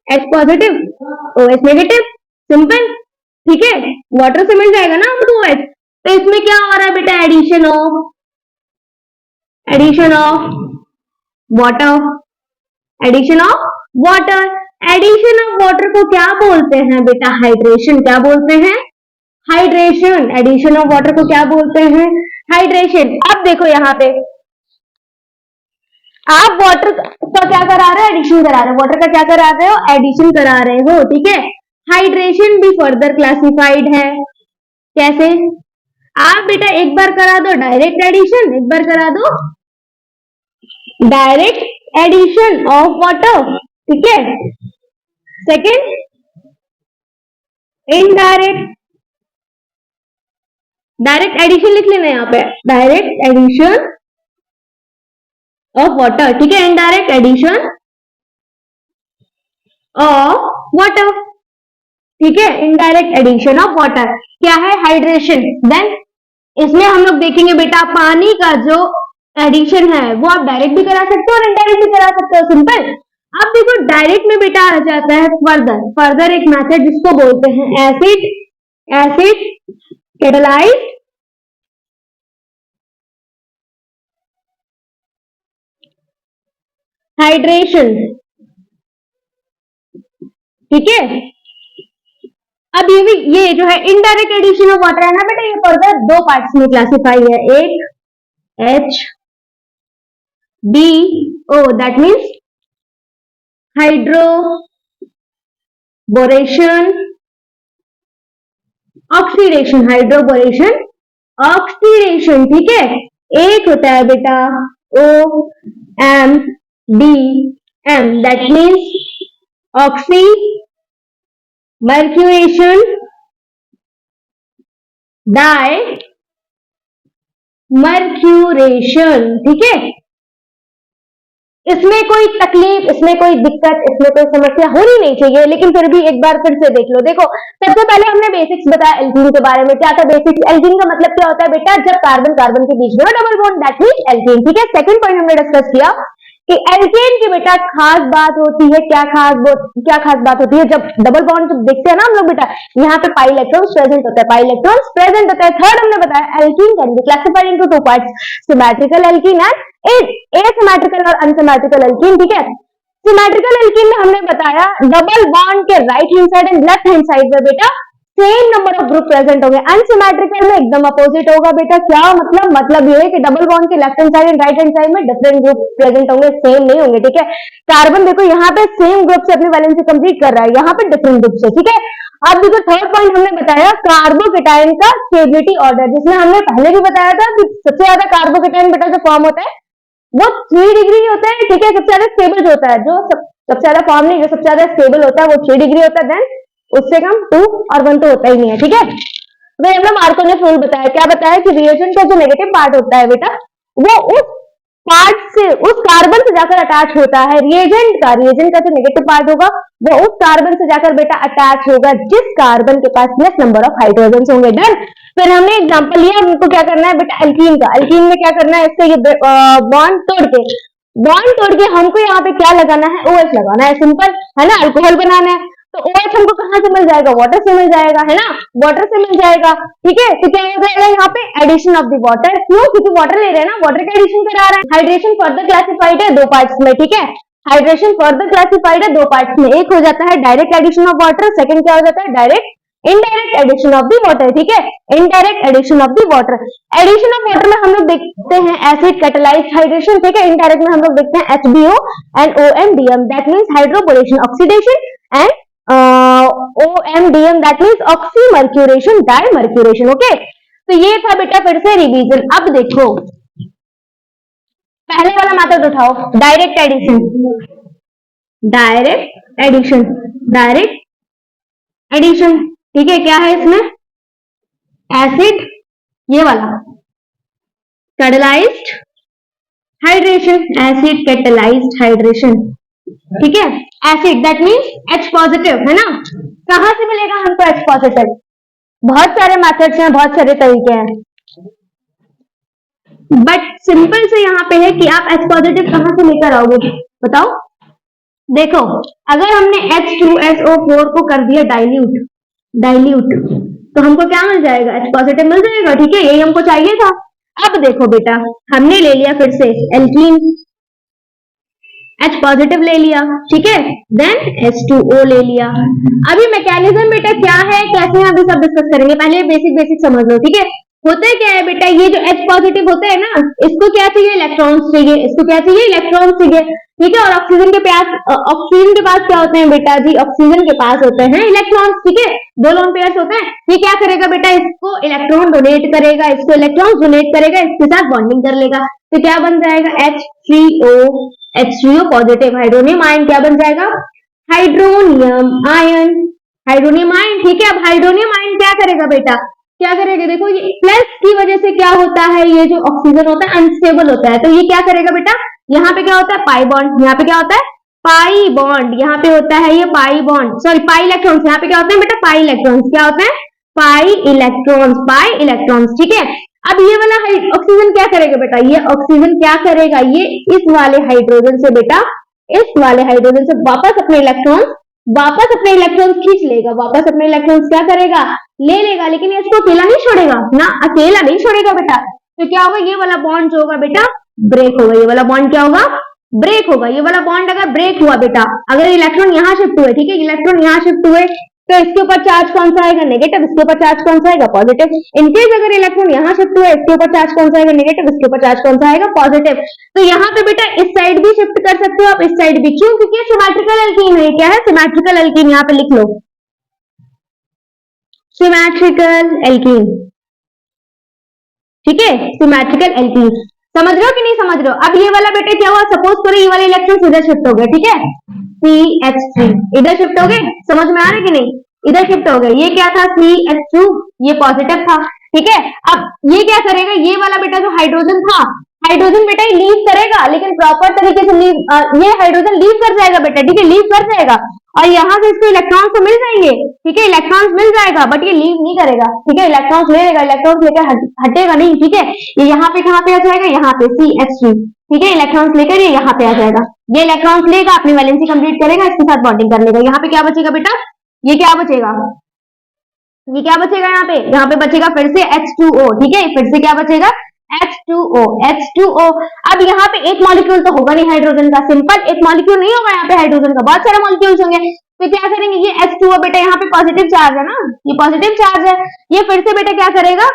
H positive OH negative, simple, ठीक है, वाटर से मिल जाएगा ना हमको OH। तो इसमें क्या हो रहा है बेटा, addition of water, addition of water को क्या बोलते हैं बेटा, हाइड्रेशन। क्या बोलते हैं, हाइड्रेशन। एडिशन ऑफ वाटर को क्या बोलते हैं, हाइड्रेशन। अब देखो यहाँ पे आप वाटर का क्या करा रहे हो, एडिशन करा रहे हो, वाटर का क्या करा रहे हो, एडिशन करा रहे हो, ठीक है। हाइड्रेशन भी फर्दर क्लासिफाइड है, कैसे, आप बेटा एक बार करा दो डायरेक्ट एडिशन, एक बार करा दो डायरेक्ट एडिशन ऑफ वाटर, ठीक है। सेकेंड, डायरेक्ट एडिशन लिख लेना यहाँ पे, डायरेक्ट एडिशन ऑफ वाटर, ठीक है, इनडायरेक्ट एडिशन ऑफ वाटर, ठीक है, इनडायरेक्ट एडिशन ऑफ वाटर। क्या है, हाइड्रेशन। देन इसमें हम लोग देखेंगे बेटा पानी का जो एडिशन है वो आप डायरेक्ट भी करा सकते हो और इनडायरेक्ट भी करा सकते हो, सिंपल। अब देखो डायरेक्ट में बेटा आ जाता है फर्दर एक मेथड जिसको बोलते हैं एसिड कैटालाइज्ड हाइड्रेशन, ठीक है। अब ये जो है इनडायरेक्ट एडिशन ऑफ वाटर है ना बेटा, ये फर्दर दो पार्ट्स में क्लासिफाई है, एक HBO, that means hydroboration oxidation, ठीक है। एक होता है बेटा OMDM, that means oxymercuration demercuration, ठीक है। इसमें कोई तकलीफ, इसमें कोई दिक्कत, इसमें कोई समस्या होनी नहीं चाहिए, लेकिन फिर भी एक बार फिर से देख लो। देखो सबसे पहले हमने बेसिक्स बताया एल्कीन के बारे में। क्या था बेसिक्स, एल्कीन का मतलब क्या होता है बेटा, जब कार्बन कार्बन के बीच में double bond, that means alkene, ठीक है। सेकंड पॉइंट हमने डिस्कस किया कि एल्केन की बेटा खास बात होती है, क्या खास बात होती है, जब डबल बॉन्ड जब देखते हैं ना हम लोग बेटा, यहाँ पे पाई इलेक्ट्रॉन्स प्रेजेंट होता है, पाई इलेक्ट्रॉन्स प्रेजेंट होता है। थर्ड हमने बताया alkene can be classified into two parts, symmetrical alkene and asymmetrical और अनसिमेट्रिकल एल्कीन। ठीक है, सिमेट्रिकल एल्कीन में हमने बताया डबल बॉन्ड के right hand side and left hand side में बेटा same number of group present होंगे। अनसिमेट्रिकल में एकदम अपोजिट होगा बेटा। क्या मतलब ये है कि डबल बॉन्ड के left hand side and right hand side में डिफरेंट ग्रुप प्रेजेंट होंगे, सेम नहीं होंगे। ठीक है, कार्बन देखो यहाँ पे सेम ग्रुप से अपनी वैलेंसी कंप्लीट कर रहा है, यहाँ पे डिफरेंट ग्रुप से। ठीक है, अब देखो थर्ड पॉइंट हमने बताया कार्बोकेटायन का स्टेबिलिटी ऑर्डर, जिसमें हमने पहले भी बताया था कि सबसे ज्यादा कार्बोकेटायन बेटा जो फॉर्म होता है वो 3 डिग्री होता है। ठीक है, सबसे ज्यादा स्टेबल जो होता है, जो सबसे ज्यादा फॉर्म नहीं, जो सबसे ज्यादा स्टेबल होता है वो 3 डिग्री होता है, देन उससे कम 2 और 1 तो होता ही नहीं है। ठीक है, तो हमने मार्को ने रूल बताया, क्या बताया कि रिएजेंट का जो नेगेटिव पार्ट होता है बेटा वो उस पार्ट से, उस कार्बन से जाकर अटैच होता है। रिएजेंट का जो नेगेटिव पार्ट होगा वो उस कार्बन से जाकर बेटा अटैच होगा जिस कार्बन के पास लेस नंबर ऑफ हाइड्रोजन होंगे। डन। फिर हमने एग्जांपल लिया, हमको क्या करना है बेटा एल्कीन का। एल्कीन में क्या करना है, इससे ये बॉन्ड तोड़ के हमको यहाँ पे क्या लगाना है, OH लगाना है, सिंपल है ना, अल्कोहल बनाना है। तो OH हमको कहां से मिल जाएगा, वाटर से मिल जाएगा, है ना, वाटर से मिल जाएगा। ठीक है, तो क्या हो जाएगा यहाँ पे एडिशन ऑफ द वाटर, क्यों, क्योंकि वाटर ले रहे हैं ना, वाटर का एडिशन करा रहा है। हाइड्रेशन फर्दर क्लासिफाइड है 2 पार्ट्स में। ठीक है, हाइड्रेशन फर्दर क्लासिफाइड है 2 पार्ट्स में, एक हो जाता है direct addition of water, second क्या हो जाता है direct indirect addition of the water. ठीक है, indirect addition of the water. Addition of water में हम लोग देखते हैं एसिड कैटालाइज्ड हाइड्रेशन। ठीक है, इनडायरेक्ट में हम लोग देखते हैं HBO and OMDM, that means hydroboration oxidation, and OMDM that means oxymercuration demercuration. Okay, तो ये था बेटा फिर से रिवीजन। अब देखो पहले वाला मेथड उठाओ, direct addition, direct addition, direct addition. ठीक है, क्या है इसमें, एसिड, ये वाला catalysed hydration, acid catalysed hydration. ठीक है, acid that means H positive, है ना। कहां से मिलेगा हमको H पॉजिटिव, बहुत सारे मेथड्स हैं, बहुत सारे तरीके हैं, बट सिंपल से यहाँ पे है कि आप H पॉजिटिव कहां से लेकर आओगे, बताओ। देखो अगर हमने H2SO4 को कर दिया डाइल्यूट, तो हमको क्या मिल जाएगा, H पॉजिटिव मिल जाएगा। ठीक है, यही हमको चाहिए था। अब देखो बेटा हमने ले लिया फिर से एल्कीन, H पॉजिटिव ले लिया, ठीक है, देन H2O ले लिया। अभी मैकेनिज्म बेटा क्या है, कैसे हम सब डिस्कस करेंगे, पहले बेसिक समझ लो। ठीक है, होता क्या है बेटा, ये जो H पॉजिटिव होता है ना, इसको क्या चाहिए, इलेक्ट्रॉन्स चाहिए, इसको क्या चाहिए, इलेक्ट्रॉन्स चाहिए। ठीक है, और ऑक्सीजन के पास क्या होते हैं बेटा जी, ऑक्सीजन के पास होते हैं इलेक्ट्रॉन्स। ठीक है, 2 लोन पेयर्स होते हैं। ये क्या करेगा बेटा, इसको इलेक्ट्रॉन डोनेट करेगा, इसको इलेक्ट्रॉन डोनेट करेगा, इसके साथ बॉन्डिंग कर लेगा, तो क्या बन जाएगा H3O पॉजिटिव। हाइड्रोनियम आयन क्या बन जाएगा, हाइड्रोनियम आयन। ठीक है, अब हाइड्रोनियम आयन क्या करेगा बेटा, क्या करेगा, देखो ये प्लस की वजह से क्या होता है, ये जो ऑक्सीजन होता है अनस्टेबल होता है, तो ये क्या करेगा बेटा, यहाँ पे क्या होता है पाई बॉन्ड, यहाँ पे क्या होता है पाई बॉन्ड, यहाँ पे होता है ये pi bond, sorry pi electrons, यहाँ पे क्या होते हैं बेटा पाई इलेक्ट्रॉन्स, क्या होते हैं पाई इलेक्ट्रॉन्स। ठीक है, अब ये वाला ऑक्सीजन क्या करेगा बेटा, ये ऑक्सीजन क्या करेगा, ये इस वाले हाइड्रोजन से बेटा, इस वाले हाइड्रोजन से वापस अपने इलेक्ट्रॉन्स खींच लेगा, वापस अपने इलेक्ट्रॉन्स क्या करेगा, ले लेगा, लेकिन इसको अकेला नहीं छोड़ेगा ना, अकेला नहीं छोड़ेगा बेटा। तो क्या होगा, ये वाला बॉन्ड जो होगा बेटा ब्रेक होगा, ये वाला बॉन्ड क्या होगा, ब्रेक होगा। ये वाला बॉन्ड अगर ब्रेक हुआ बेटा, अगर इलेक्ट्रॉन यहाँ शिफ्ट हुए, ठीक है, इलेक्ट्रॉन यहाँ शिफ्ट हुए, तो इसके ऊपर चार्ज कौन सा आएगा, नेगेटिव, इसके ऊपर चार्ज कौन सा आएगा, पॉजिटिव। इनकेस अगर इलेक्ट्रॉन यहाँ शिफ्ट हुआ, इसके ऊपर चार्ज कौन सा आएगा, नेगेटिव, इसके ऊपर चार्ज कौन सा आएगा, पॉजिटिव। तो यहाँ पे बेटा इस साइड भी शिफ्ट कर सकते हो आप, इस साइड भी, क्यों, क्योंकि सिमेट्रिकल एल्कीन है। क्या है, सिमेट्रिकल एल्कीन, यहाँ पे लिख लो सिमेट्रिकल एल्कीन। ठीक है, सिमेट्रिकल एल्कीन, समझ रहे हो कि नहीं समझ रहे हो। अब ये वाला बेटा क्या हुआ, सपोज करो ये वाले इलेक्ट्रॉन इधर शिफ्ट हो गए, ठीक है, CH3 इधर शिफ्ट हो गए, समझ में आ रहा है कि नहीं, इधर शिफ्ट हो गए, ये क्या था CH2, ये पॉजिटिव था। ठीक है, अब ये क्या करेगा, ये वाला बेटा जो हाइड्रोजन था, हाइड्रोजन बेटा ये लीव करेगा, लेकिन प्रॉपर तरीके से लीव, ये हाइड्रोजन लीव कर जाएगा बेटा, ठीक है, लीव कर जाएगा। और यहाँ से इसको इलेक्ट्रॉन्स तो मिल जाएंगे, ठीक है, इलेक्ट्रॉन्स मिल जाएगा, बट ये लीव नहीं करेगा, ठीक है, इलेक्ट्रॉन्स ले लेगा, इलेक्ट्रॉन्स लेकर हटेगा नहीं, ठीक है, ये यहाँ पे कहाँ पे आ जाएगा, यहाँ पे CH3, ठीक है, इलेक्ट्रॉन्स लेकर ये यहाँ पे आ जाएगा, ये इलेक्ट्रॉन्स लेगा, अपनी वैलेंसी कंप्लीट करेगा, इसके साथ बॉन्डिंग कर लेगा। यहाँ पे क्या बचेगा बेटा, ये क्या बचेगा, ये क्या बचेगा, यहाँ पे बचेगा फिर से H2O, ठीक है, फिर से क्या बचेगा, H2O, H2O। अब यहाँ पे एक मॉलिक्यूल तो होगा नहीं हाइड्रोजन का, सिंपल एक मॉलिक्यूल नहीं होगा यहाँ पे हाइड्रोजन का, बहुत सारे मॉलिक्यूल्स होंगे, तो क्या करेंगे, ये H2O बेटा यहाँ पे पॉजिटिव चार्ज है ना, ये पॉजिटिव चार्ज है, ये फिर से बेटा क्या करेगा,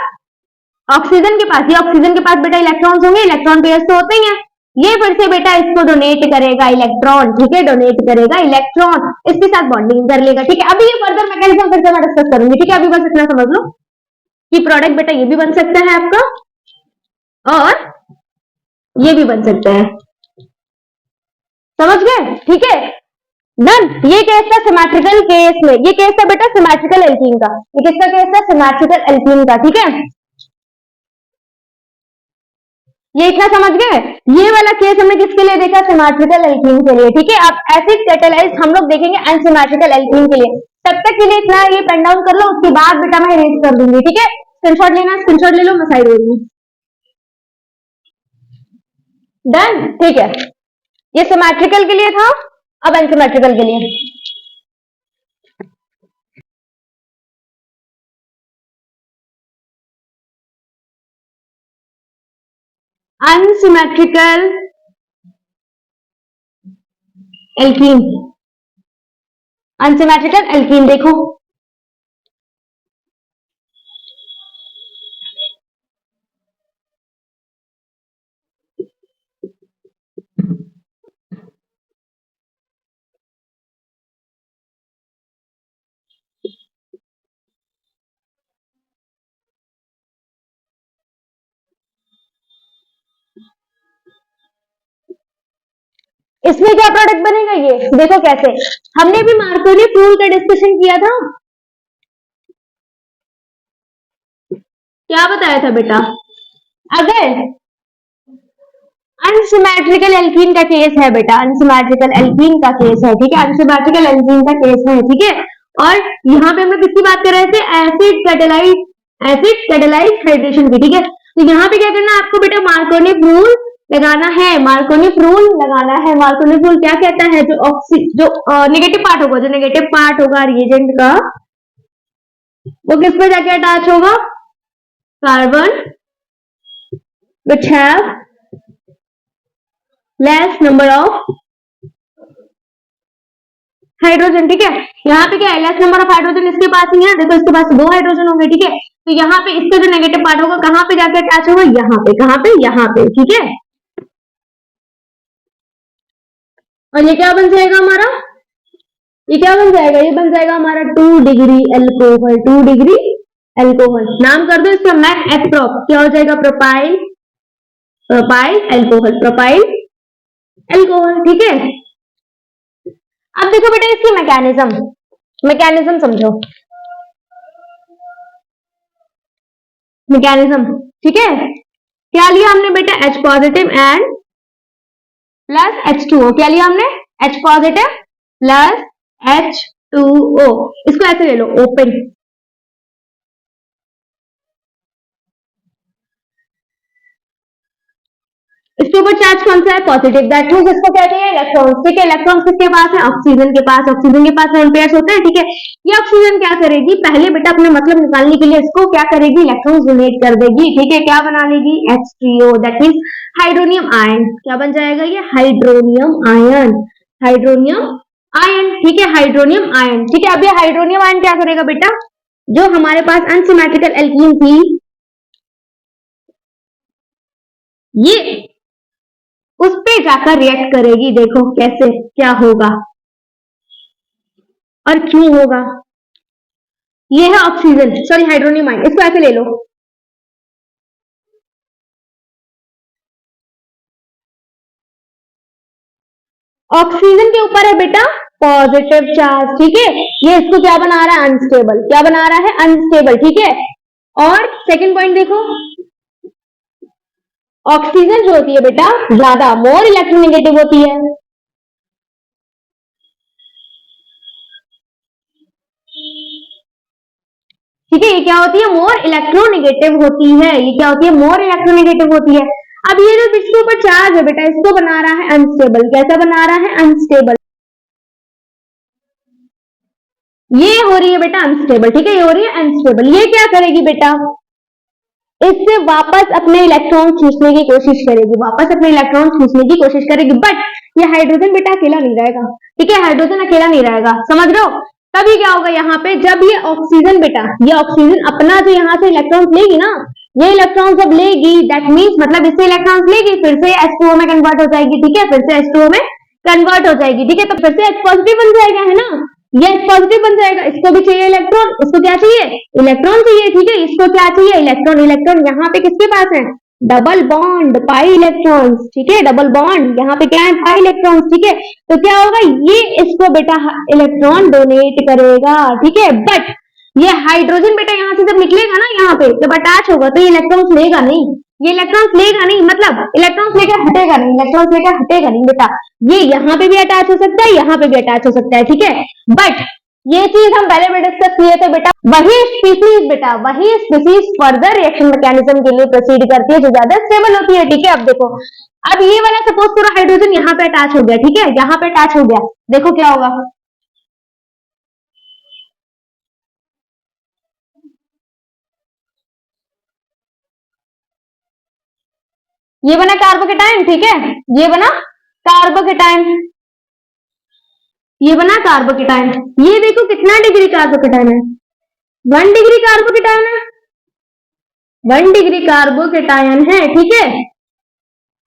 ऑक्सीजन के पास, ये ऑक्सीजन के पास बेटा इलेक्ट्रॉन्स होंगे, इलेक्ट्रॉन पेयर्स तो होते ही हैं, ये फिर से बेटा इसको डोनेट करेगा इलेक्ट्रॉन, ठीक है, डोनेट करेगा इलेक्ट्रॉन, इसके साथ बॉन्डिंग कर लेगा, ठीक है। अभी ये फर्दर मैकेनिज्म फिर से मैं डिस्कस करूंगी, ठीक है, अभी बस इतना समझ लो कि प्रोडक्ट बेटा ये भी बन सकता है आपका और ये भी बन सकता है, समझ गए, ठीक है, डन। ये केस था सिमेट्रिकल केस में, ये केस था बेटा सिमेट्रिकल एल्कीन का, ये किसका केस था, सिमेट्रिकल एल्कीन का, ठीक है, ये इतना समझ गए। ये वाला केस हमने किसके लिए देखा, सिमेट्रिकल एल्कीन के लिए, ठीक है। अब एसिड कैटालाइज हम लोग देखेंगे अनसिमेट्रिकल एल्कीन के लिए, तब तक के लिए इतना ये पेन डाउन कर लो, उसके बाद बेटा मैं इरेज कर दूंगी, ठीक है, स्क्रीनशॉट लेना, स्क्रीनशॉट ले लो, मैं साइड हो रही हूँ, डन, ठीक है। ये सिमेट्रिकल के लिए था, अब अनसिमेट्रिकल के लिए, अनसिमेट्रिकल एल्कीन, अनसिमेट्रिकल एल्कीन देखो, इसमें क्या प्रोडक्ट बनेगा, ये देखो कैसे, हमने भी मार्कोनी फ्लूल का डिस्कशन किया था, क्या बताया था बेटा, अगर अनसिमेट्रिकल एल्कीन का केस है बेटा, अनसिमेट्रिकल एल्कीन का केस है, ठीक है, अनसिमेट्रिकल एल्कीन का केस है, ठीक है, और यहाँ पे हम लोग किसकी बात कर रहे थे, एसिड कैटालाइज हाइड्रेशन की, ठीक है, तो यहाँ पे क्या करना है आपको बेटा, मार्कोनी फ्लूल लगाना है, मार्कोनी फ्लूल लगाना है, मार्कोनी फ्लूल क्या कहता है, जो नेगेटिव पार्ट होगा, जो नेगेटिव पार्ट होगा रिएजेंट का, वो किस पे जाके अटैच होगा, carbon which have less number of hydrogen, ठीक है, यहाँ पे क्या है, लेस नंबर ऑफ हाइड्रोजन इसके पास ही है, देखो इसके पास 2 हाइड्रोजन होंगे, ठीक है, तो यहाँ पे इसका जो नेगेटिव पार्ट होगा कहाँ पे जाके अटैच होगा, यहाँ पे, कहाँ पे, यहाँ पे, ठीक है, और ये क्या बन जाएगा हमारा, ये क्या बन जाएगा, ये बन जाएगा हमारा 2 डिग्री एल्कोहल, 2 डिग्री एल्कोहल, नाम कर दो इसका मैक एप्रोप, क्या हो जाएगा, propyl, propyl alcohol, propyl alcohol, ठीक है। अब देखो बेटा इसकी मैकेनिज्म समझो, मैकेनिज्म, ठीक है, क्या लिया हमने बेटा, H positive and plus H2O, क्या लिया हमने, H पॉजिटिव प्लस H2O, इसको ऐसे ले लो, ओपन, इसके ऊपर चार्ज कौन सा है, पॉजिटिव, दैट मींस इसको कहते हैं इलेक्ट्रॉन्स, ठीक है, इलेक्ट्रॉन्स किसके पास है, ऑक्सीजन के पास, ऑक्सीजन के पास लोन पेयर्स होते हैं, ठीक है, ये ऑक्सीजन क्या करेगी, पहले बेटा अपने मतलब निकालने के लिए इसको क्या करेगी, इलेक्ट्रॉन्स डोनेट कर देगी, ठीक है, क्या बना लेगी, H3O, that means hydronium ion, क्या बन जाएगा ये, हाइड्रोनियम आयन, हाइड्रोनियम आयन, ठीक है, हाइड्रोनियम आयन, ठीक है। अब ये हाइड्रोनियम आयन क्या करेगा बेटा, जो हमारे पास अनसिमेट्रिकल एल्कीन थी, ये उस पे जाकर रिएक्ट करेगी, देखो कैसे, क्या होगा और क्यों होगा, ये है ऑक्सीजन, सॉरी हाइड्रोनियम आयन, इसको ऐसे ले लो, ऑक्सीजन के ऊपर है बेटा पॉजिटिव चार्ज, ठीक है, ये इसको क्या बना रहा है, अनस्टेबल, क्या बना रहा है, अनस्टेबल, ठीक है। और सेकंड पॉइंट देखो, ऑक्सीजन जो होती है बेटा ज्यादा मोर इलेक्ट्रोनेगेटिव होती है, ठीक है, ये क्या होती है, मोर इलेक्ट्रोनेगेटिव होती है। ये क्या होती है, मोर इलेक्ट्रोनेगेटिव होती है। अब ये जो जिसके ऊपर चार्ज है बेटा, इसको बना रहा है अनस्टेबल। कैसा बना रहा है, अनस्टेबल। ये हो रही है बेटा अनस्टेबल, ठीक है, ये हो रही है अनस्टेबल। ये क्या करेगी बेटा, इससे वापस अपने इलेक्ट्रॉन खींचने की कोशिश करेगी, वापस अपने इलेक्ट्रॉन खींचने की कोशिश करेगी। बट ये हाइड्रोजन बेटा अकेला नहीं रहेगा, ठीक है, हाइड्रोजन अकेला नहीं रहेगा, समझ रहे हो। तभी क्या होगा यहाँ पे, जब ये ऑक्सीजन बेटा, ये ऑक्सीजन अपना जो यहाँ से इलेक्ट्रॉन लेगी ना, ये इलेक्ट्रॉन जब लेगी, दैट मीन्स मतलब इससे इलेक्ट्रॉन लेगी, फिर से H2O में कन्वर्ट हो जाएगी, ठीक है, फिर से H2O में कन्वर्ट हो जाएगी, ठीक है, तो फिर से H पॉजिटिव बन जाएगा, है ना, ये H पॉजिटिव बन जाएगा। इसको भी चाहिए इलेक्ट्रॉन, इसको क्या चाहिए, इलेक्ट्रॉन चाहिए, ठीक है, इसको क्या चाहिए, इलेक्ट्रॉन। इलेक्ट्रॉन यहाँ पे किसके पास है, डबल बॉन्ड, पाई इलेक्ट्रॉन्स, ठीक है, डबल बॉन्ड, यहाँ पे क्या है, पाई इलेक्ट्रॉन्स, ठीक है। तो क्या होगा, ये इसको बेटा इलेक्ट्रॉन डोनेट करेगा, ठीक है। बट ये हाइड्रोजन बेटा यहाँ से जब निकलेगा ना, यहाँ पे जब अटैच होगा, तो ये इलेक्ट्रॉन्स लेगा नहीं, ये इलेक्ट्रॉन्स लेगा नहीं, मतलब इलेक्ट्रॉन्स लेकर हटेगा नहीं, इलेक्ट्रॉन्स लेकर हटेगा नहीं बेटा। ये यहाँ पे भी अटैच हो सकता है, यहाँ पे भी अटैच हो सकता है, ठीक है। बट ये चीज हम पहले भी डिस्कस किए थे बेटा, वही स्पीसीज बेटा, वही स्पीसीज फर्दर रिएक्शन मैकेनिज्म के लिए प्रोसीड करती है जो ज्यादा स्टेबल होती है, ठीक है। अब देखो, अब ये वाला सपोज करो हाइड्रोजन यहाँ पे अटैच हो गया, ठीक है, यहाँ पे अटैच हो गया, देखो क्या होगा, ये बना कार्बोकेटाइन, ठीक है, ये बना कार्बोकेटाइन, ये बना कार्बोकेटाइन। ये देखो कितना डिग्री कार्बोकेटाइन है, 1 डिग्री कार्बोकेटाइन है, 1 डिग्री कार्बोकेटाइन है, ठीक है।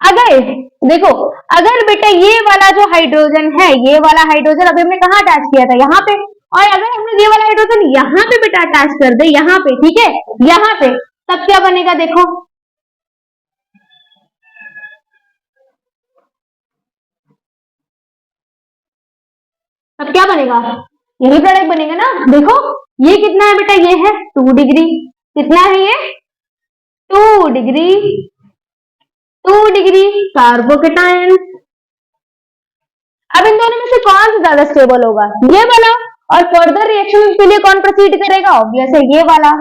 अगर देखो, अगर बेटा ये वाला जो हाइड्रोजन है, ये वाला हाइड्रोजन अभी हमने कहा अटैच किया था, यहाँ पे, और अगर हमने ये वाला हाइड्रोजन यहाँ पे बेटा अटैच कर दे, यहाँ पे, ठीक है, यहाँ पे, तब क्या बनेगा, देखो, अब क्या बनेगा, यही प्रोडक्ट बनेगा ना। देखो ये कितना है बेटा, ये है 2 डिग्री, कितना है ये, 2 डिग्री, 2 डिग्री कार्बोकेटाइन। अब इन दोनों में से कौन सा ज्यादा स्टेबल होगा, ये वाला, और फर्दर रिएक्शन के लिए कौन प्रोसीड करेगा, ऑब्वियस है ये वाला,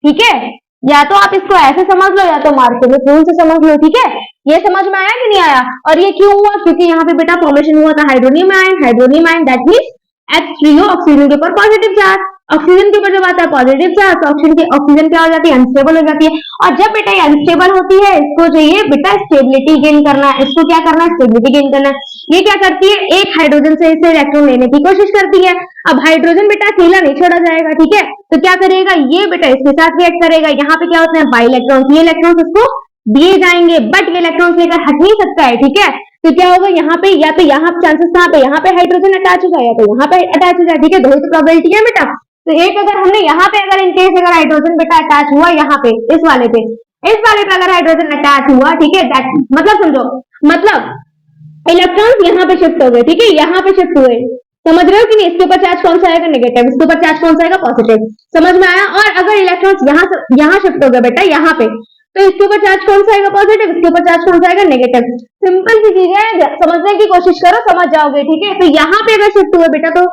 ठीक है। या तो आप इसको ऐसे समझ लो, या तो मार्कोव रूल से समझ लो, ठीक है। ये समझ में आया कि नहीं आया, और ये क्यों हुआ, क्योंकि यहाँ पे बेटा फॉर्मेशन हुआ था hydronium ion, hydronium ion that means H3O, oxygen के ऊपर पॉजिटिव चार्ज, ऑक्सीजन के ऊपर जब आता है पॉजिटिव चार्ज, तो ऑक्सीजन क्या हो जाती है, अनस्टेबल हो जाती है। और जब बेटा ये अनस्टेबल होती है, इसको चाहिए बेटा स्टेबिलिटी गेन करना है, इसको क्या करना है, स्टेबिलिटी गेन करना है। ये क्या करती है, एक हाइड्रोजन से इसे इलेक्ट्रॉन लेने की कोशिश करती है। अब हाइड्रोजन बेटा अकेला नहीं छोड़ा जाएगा, ठीक है, तो क्या करेगा, ये बेटा इसके साथ रिएक्ट करेगा। यहाँ पे क्या होता है, बाई इलेक्ट्रॉन, ये इलेक्ट्रॉन इसको दिए जाएंगे, बट ये इलेक्ट्रॉन लेकर हट नहीं सकता है, ठीक है। तो क्या होगा, यहाँ पे या तो यहाँ चांसेस कहाँ पे, यहाँ पे हाइड्रोजन अटैच हो जाए, या तो यहाँ पे अटैच हो जाए, ठीक है, दो ही तो प्रोबेबिलिटी है बेटा। तो एक अगर हमने यहाँ पे अगर इनकेस अगर हाइड्रोजन बेटा अटैच हुआ, यहाँ पे इस वाले पे अगर हाइड्रोजन अटैच हुआ, ठीक है, दैट मतलब समझो, मतलब इलेक्ट्रॉन्स यहाँ पे शिफ्ट हो गए, ठीक है, यहाँ पे शिफ्ट हुए, समझ रहे हो कि नहीं। इसके ऊपर चार्ज कौन सा आएगा, नेगेटिव, इसके ऊपर चार्ज कौन सा आएगा, पॉजिटिव, समझ में आया। और अगर इलेक्ट्रॉन्स यहाँ शिफ्ट हो गए बेटा, यहाँ पे, तो इसके ऊपर चार्ज कौन सा आएगा, पॉजिटिव, इसके ऊपर चार्ज कौन सा आएगा, नेगेटिव। सिंपल सी चीज है, समझने की कोशिश करो, समझ जाओगे, ठीक है। तो यहाँ पे अगर शिफ्ट हुए बेटा, तो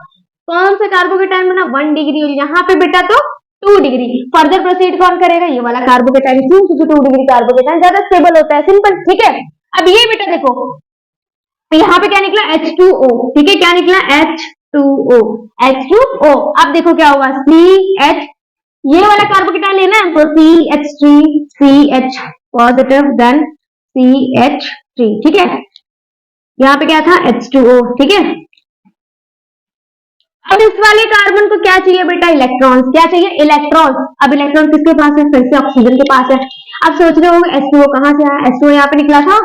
कौन सा कार्बोकेटाइन बना, 1 डिग्री, और यहाँ पे बेटा तो 2 डिग्री। फर्दर प्रोसीड कौन करेगा, ये वाला कार्बोकेटाइन, क्यों, क्योंकि 2 डिग्री कार्बोकेटाइन ज्यादा स्टेबल होता है, सिंपल, ठीक है। अब ये बेटा देखो, यहाँ पे क्या निकला, H2O, ठीक है, क्या निकला, H2O, H2O। अब देखो क्या होगा, CH, ये वाला कार्बोकेटाइन लेना है, तो CH3, CH positive, then CH3, ठीक है। यहाँ पे क्या था, H2O, ठीक है। अब इस वाले कार्बन को क्या चाहिए बेटा, इलेक्ट्रॉन्स, क्या चाहिए, इलेक्ट्रॉन्स। अब इलेक्ट्रॉन किसके पास है, फिर से ऑक्सीजन के पास है। अब सोच रहे होंगे H2O कहाँ से आया, H2O यहाँ पे निकला था,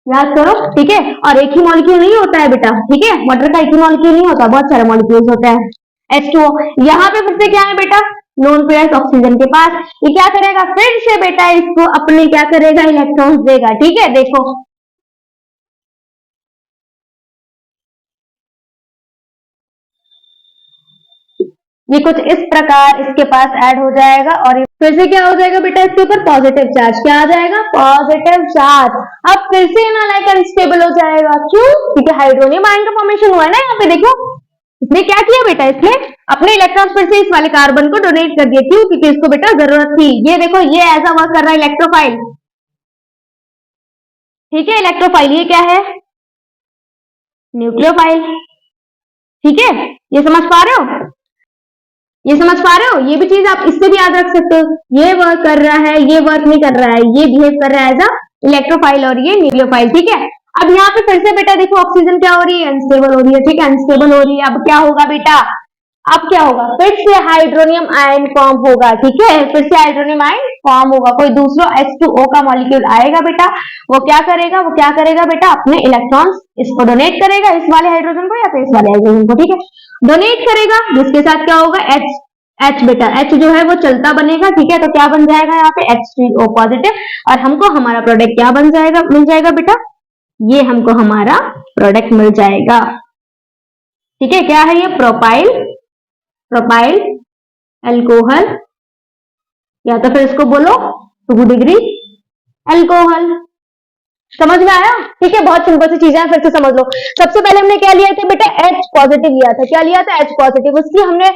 याद करो, ठीक है। और एक ही मॉलिक्यूल नहीं होता है बेटा, ठीक है, वाटर का एक ही मॉलिक्यूल नहीं होता, बहुत सारे मॉलिक्यूल्स होते हैं। H2O यहाँ पे फिर से क्या है बेटा, नॉन पेयर्स ऑक्सीजन के पास, ये क्या करेगा, फिर से बेटा इसको अपने क्या करेगा, इलेक्ट्रॉन्स देगा, ठीक है। देखो ये कुछ इस प्रकार इसके पास ऐड हो जाएगा, और फिर से क्या हो जाएगा बेटा, इसके ऊपर पॉजिटिव चार्ज, क्या आ जाएगा, पॉजिटिव चार्ज। अब फिर से एनालाइट अनस्टेबल हो जाएगा, क्यों, क्योंकि हाइड्रोनियम आयन का फॉर्मेशन हुआ है ना, यहाँ पे देखो, इसने क्या किया बेटा, इसने अपने इलेक्ट्रॉन फिर से इस वाले कार्बन को डोनेट कर दिया। क्यों? क्योंकि इसको बेटा जरूरत थी। ये देखो ये एज अ वर्क कर रहा है इलेक्ट्रोफाइल। ठीक है, इलेक्ट्रोफाइल ये क्या है? न्यूक्लियोफाइल। ठीक है, ये समझ पा रहे हो? ये समझ पा रहे हो? ये भी चीज आप इससे भी याद रख सकते हो। ये वर्क कर रहा है, ये वर्क नहीं कर रहा है, ये बिहेव कर रहा है एज अ इलेक्ट्रोफाइल और ये न्यूक्लियोफाइल। ठीक है, अब यहाँ पे फिर से बेटा देखो ऑक्सीजन क्या हो रही है? अनस्टेबल हो रही है। ठीक है, अनस्टेबल हो रही है। अब क्या होगा बेटा? अब क्या होगा? फिर से हाइड्रोनियम आयन फॉर्म होगा। ठीक है, फिर से हाइड्रोनियम आयन फॉर्म होगा। कोई दूसरा H2O का मॉलिक्यूल आएगा बेटा, वो क्या करेगा? वो क्या करेगा बेटा? अपने इलेक्ट्रॉन्स इसको डोनेट करेगा, इस वाले हाइड्रोजन को या फिर इस वाले हाइड्रोजन को। ठीक है, डोनेट करेगा, जिसके साथ क्या होगा? H बेटा, H जो है वो चलता बनेगा। ठीक है, तो क्या बन जाएगा यहाँ पे? H3O positive. और हमको हमारा प्रोडक्ट क्या बन जाएगा? मिल जाएगा बेटा, ये हमको हमारा प्रोडक्ट मिल जाएगा। ठीक है, क्या है ये? प्रोपाइल अल्कोहल, या तो फिर इसको बोलो 2 डिग्री अल्कोहल। समझ में आया? ठीक है, बहुत सिंपल सी चीजें हैं, फिर से समझ लो। सबसे पहले हमने क्या लिया था बेटा? H पॉजिटिव लिया था। क्या लिया था? H positive. उसकी हमने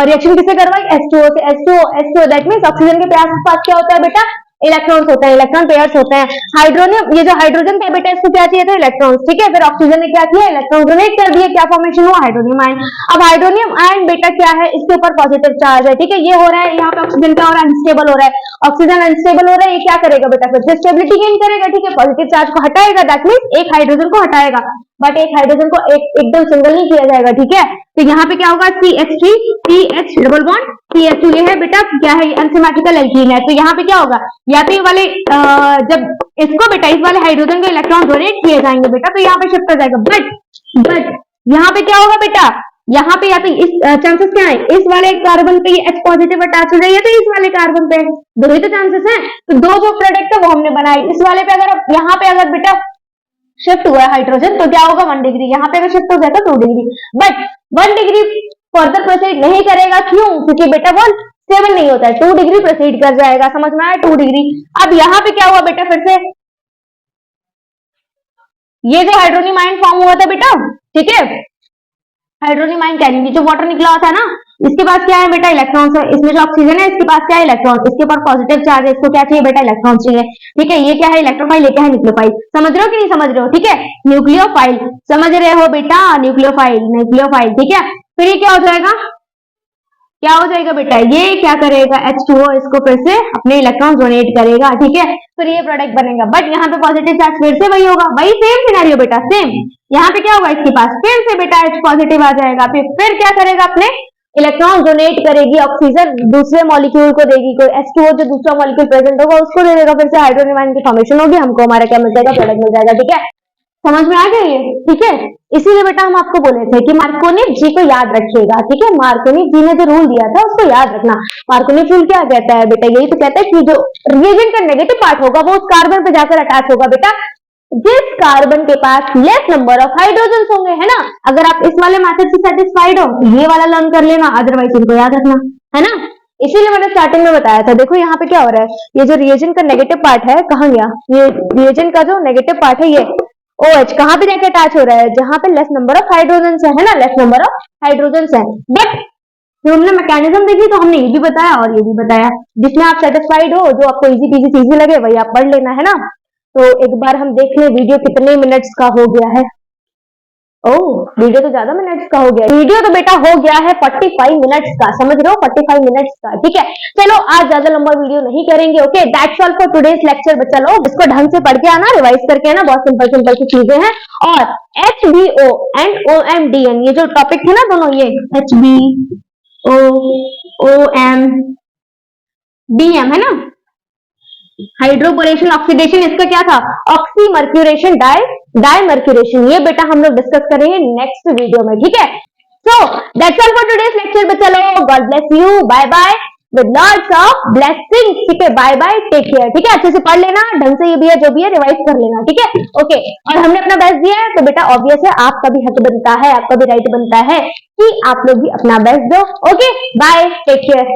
रिएक्शन किससे करवाई? H2O से। H2O दैट मींस ऑक्सीजन के पास क्या होता है बेटा? इलेक्ट्रॉन्स होते हैं, इलेक्ट्रॉन पेयर्स होते हैं। हाइड्रोनियम, ये जो हाइड्रोजन था बेटा, इसको क्या चाहिए था? इलेक्ट्रॉन्स। ठीक है, फिर ऑक्सीजन ने क्या किया? इलेक्ट्रॉन डोनेट कर दिए। क्या फॉर्मेशन हुआ? Hydronium ion. अब हाइड्रोनियम आयन बेटा क्या है? इसके ऊपर पॉजिटिव चार्ज है। ठीक है, ये हो रहा है यहाँ पे ऑक्सीजन क्या हो रहा है? अनस्टेबल हो रहा है। ऑक्सीजन अनस्टेबल हो रहा है, ये क्या करेगा बेटा? फिर से स्टेबिलिटी गेन करेगा। ठीक है, पॉजिटिव चार्ज को हटाएगा, दैट मींस एक हाइड्रोजन को हटाएगा, बट एक हाइड्रोजन को एकदम सिंगल नहीं किया जाएगा। ठीक है, तो यहाँ पे क्या होगा? CH3 CH double bond CH2। ये है बेटा क्या है? अनसिमेट्रिकल एल्कीन है। तो यहाँ पे क्या होगा? या तो ये वाले जब इसको बेटा इस वाले हाइड्रोजन को इलेक्ट्रॉन डोनेट किए जाएंगे बेटा, तो यहाँ पे शिफ्ट हो जाएगा। बट यहाँ पे क्या होगा बेटा? यहाँ पे या तो इस चांसेस क्या है? इस वाले कार्बन पे ये H पॉजिटिव अटैच हो जाएगा, तो इस वाले कार्बन पे दो ही तो चांसेस हैं। तो दो जो प्रोडक्ट है वो हमने बनाई। इस वाले पे अगर यहाँ पे अगर बेटा शिफ्ट हुआ है हाइड्रोजन, तो क्या होगा? 1 डिग्री। यहाँ पे अगर शिफ्ट हो जाएगा 2 degree. But 1 degree further proceed नहीं करेगा। क्यों? क्योंकि बेटा वो स्टेबल नहीं होता है। 2 डिग्री प्रोसीड कर जाएगा। समझ में आया? 2 डिग्री। अब यहाँ पे क्या हुआ बेटा? फिर से ये जो हाइड्रोनियम आयन फॉर्म हुआ था बेटा, ठीक है, हाइड्रोनियम आयन कैरिंग, जो वाटर निकला हुआ था ना, इसके पास क्या है बेटा? इलेक्ट्रॉन्स है। इसमें जो ऑक्सीजन है इसके पास क्या है? इलेक्ट्रॉन। इसके ऊपर पॉजिटिव चार्ज है, इसको क्या चाहिए बेटा? इलेक्ट्रॉन चाहिए। ठीक है, ये क्या है? इलेक्ट्रोफाइल। ये क्या है? न्यूक्लियोफाइल। समझ रहे हो कि नहीं समझ रहे हो? ठीक है, न्यूक्लियोफाइल समझ रहे हो बेटा? न्यूक्लियोफाइल। ठीक है, फिर ये क्या हो जाएगा? क्या हो जाएगा बेटा? ये क्या करेगा? H2O इसको फिर से अपने इलेक्ट्रॉन डोनेट करेगा। ठीक है, फिर ये प्रोडक्ट बनेगा। बट यहाँ पे पॉजिटिव चार्ज फिर से वही होगा, वही सेम सिनेरियो बेटा, सेम। यहाँ पे क्या होगा? इसके पास फिर से बेटा H पॉजिटिव आ जाएगा। फिर क्या करेगा? अपने इलेक्ट्रॉन डोनेट करेगी, ऑक्सीजन दूसरे मॉलिक्यूल को देगी, कोई H2O जो दूसरा मॉलिक्यूल प्रेजेंट होगा उसको दे देगा, फिर से हाइड्रोजन आयन की फॉर्मेशन होगी, हमको हमारा क्या मिल जाएगा? प्रोडक्ट मिल जाएगा। ठीक है, समझ में आ गया ये? ठीक है, इसीलिए बेटा हम आपको बोले थे कि मार्कोनी जी को याद रखिएगा। ठीक है, मार्कोनी जी ने जो रूल दिया था उसको याद रखना। मार्कोनी रूल क्या कहता है बेटा? यही तो कहता है कि जो रिएजेंट का नेगेटिव पार्ट होगा वो उस कार्बन पे जाकर अटैच होगा बेटा, जिस कार्बन के पास लेस नंबर ऑफ हाइड्रोजन होंगे, है ना। अगर आप इस वाले मेथड से सेटिस्फाइड हो तो ये वाला लर्न कर लेना, अदरवाइज इनको याद रखना, है ना। इसीलिए मैंने स्टार्टिंग में बताया था। देखो यहाँ पे क्या हो रहा है? ये जो रिएजेंट का नेगेटिव पार्ट है, कहाँ गया? ये रिएजेंट का जो नेगेटिव पार्ट है, ये OH कहाँ पे जाकर अटैच हो रहा है? जहां पे लेस नंबर ऑफ हाइड्रोजन है ना, लेस नंबर ऑफ हाइड्रोजन है। बट जो हमने मैकेनिज्म देखी तो हमने ये भी बताया और ये भी बताया, जिसमें आप सेटिस्फाइड हो, जो आपको इजी पीजी चीजें लगे वही आप पढ़ लेना, है ना। तो एक बार हम देख लें वीडियो कितने मिनट्स का हो गया है। ओह, वीडियो तो ज्यादा मिनट्स का हो गया। वीडियो तो बेटा हो गया है 45 मिनट्स का, समझ रहे हो? 45 मिनट्स का। ठीक है, चलो आज ज्यादा लंबा वीडियो नहीं करेंगे। Okay, that's all for today's lecture. बच्चा लोग इसको ढंग से पढ़ के आना, रिवाइज करके आना, बहुत सिंपल सिंपल सी चीजें हैं। और HBO एंड OMDN, ये जो टॉपिक थे ना दोनों, ये HBO OMDM है ना, हाइड्रोबोरेशन ऑक्सीडेशन, इसका क्या था? ऑक्सीमर्क्यूरेशन, डाइमर्क्यूरेशन। ये बेटा हम लोग डिस्कस करेंगे नेक्स्ट वीडियो में। ठीक है, so that's all for today's lecture. बच्चा लोग, God bless you, bye bye with lots of blessings. ठीक है, बाय बाय, टेक केयर। ठीक है, अच्छे से पढ़ लेना, ढंग से ये भी है जो भी है रिवाइज कर लेना। ठीक है, ओके। और हमने अपना बेस्ट दिया है तो बेटा ऑब्वियस है आपका भी हक बनता है, आपका भी राइट बनता है कि आप लोग भी अपना बेस्ट दो। Okay, bye, take care.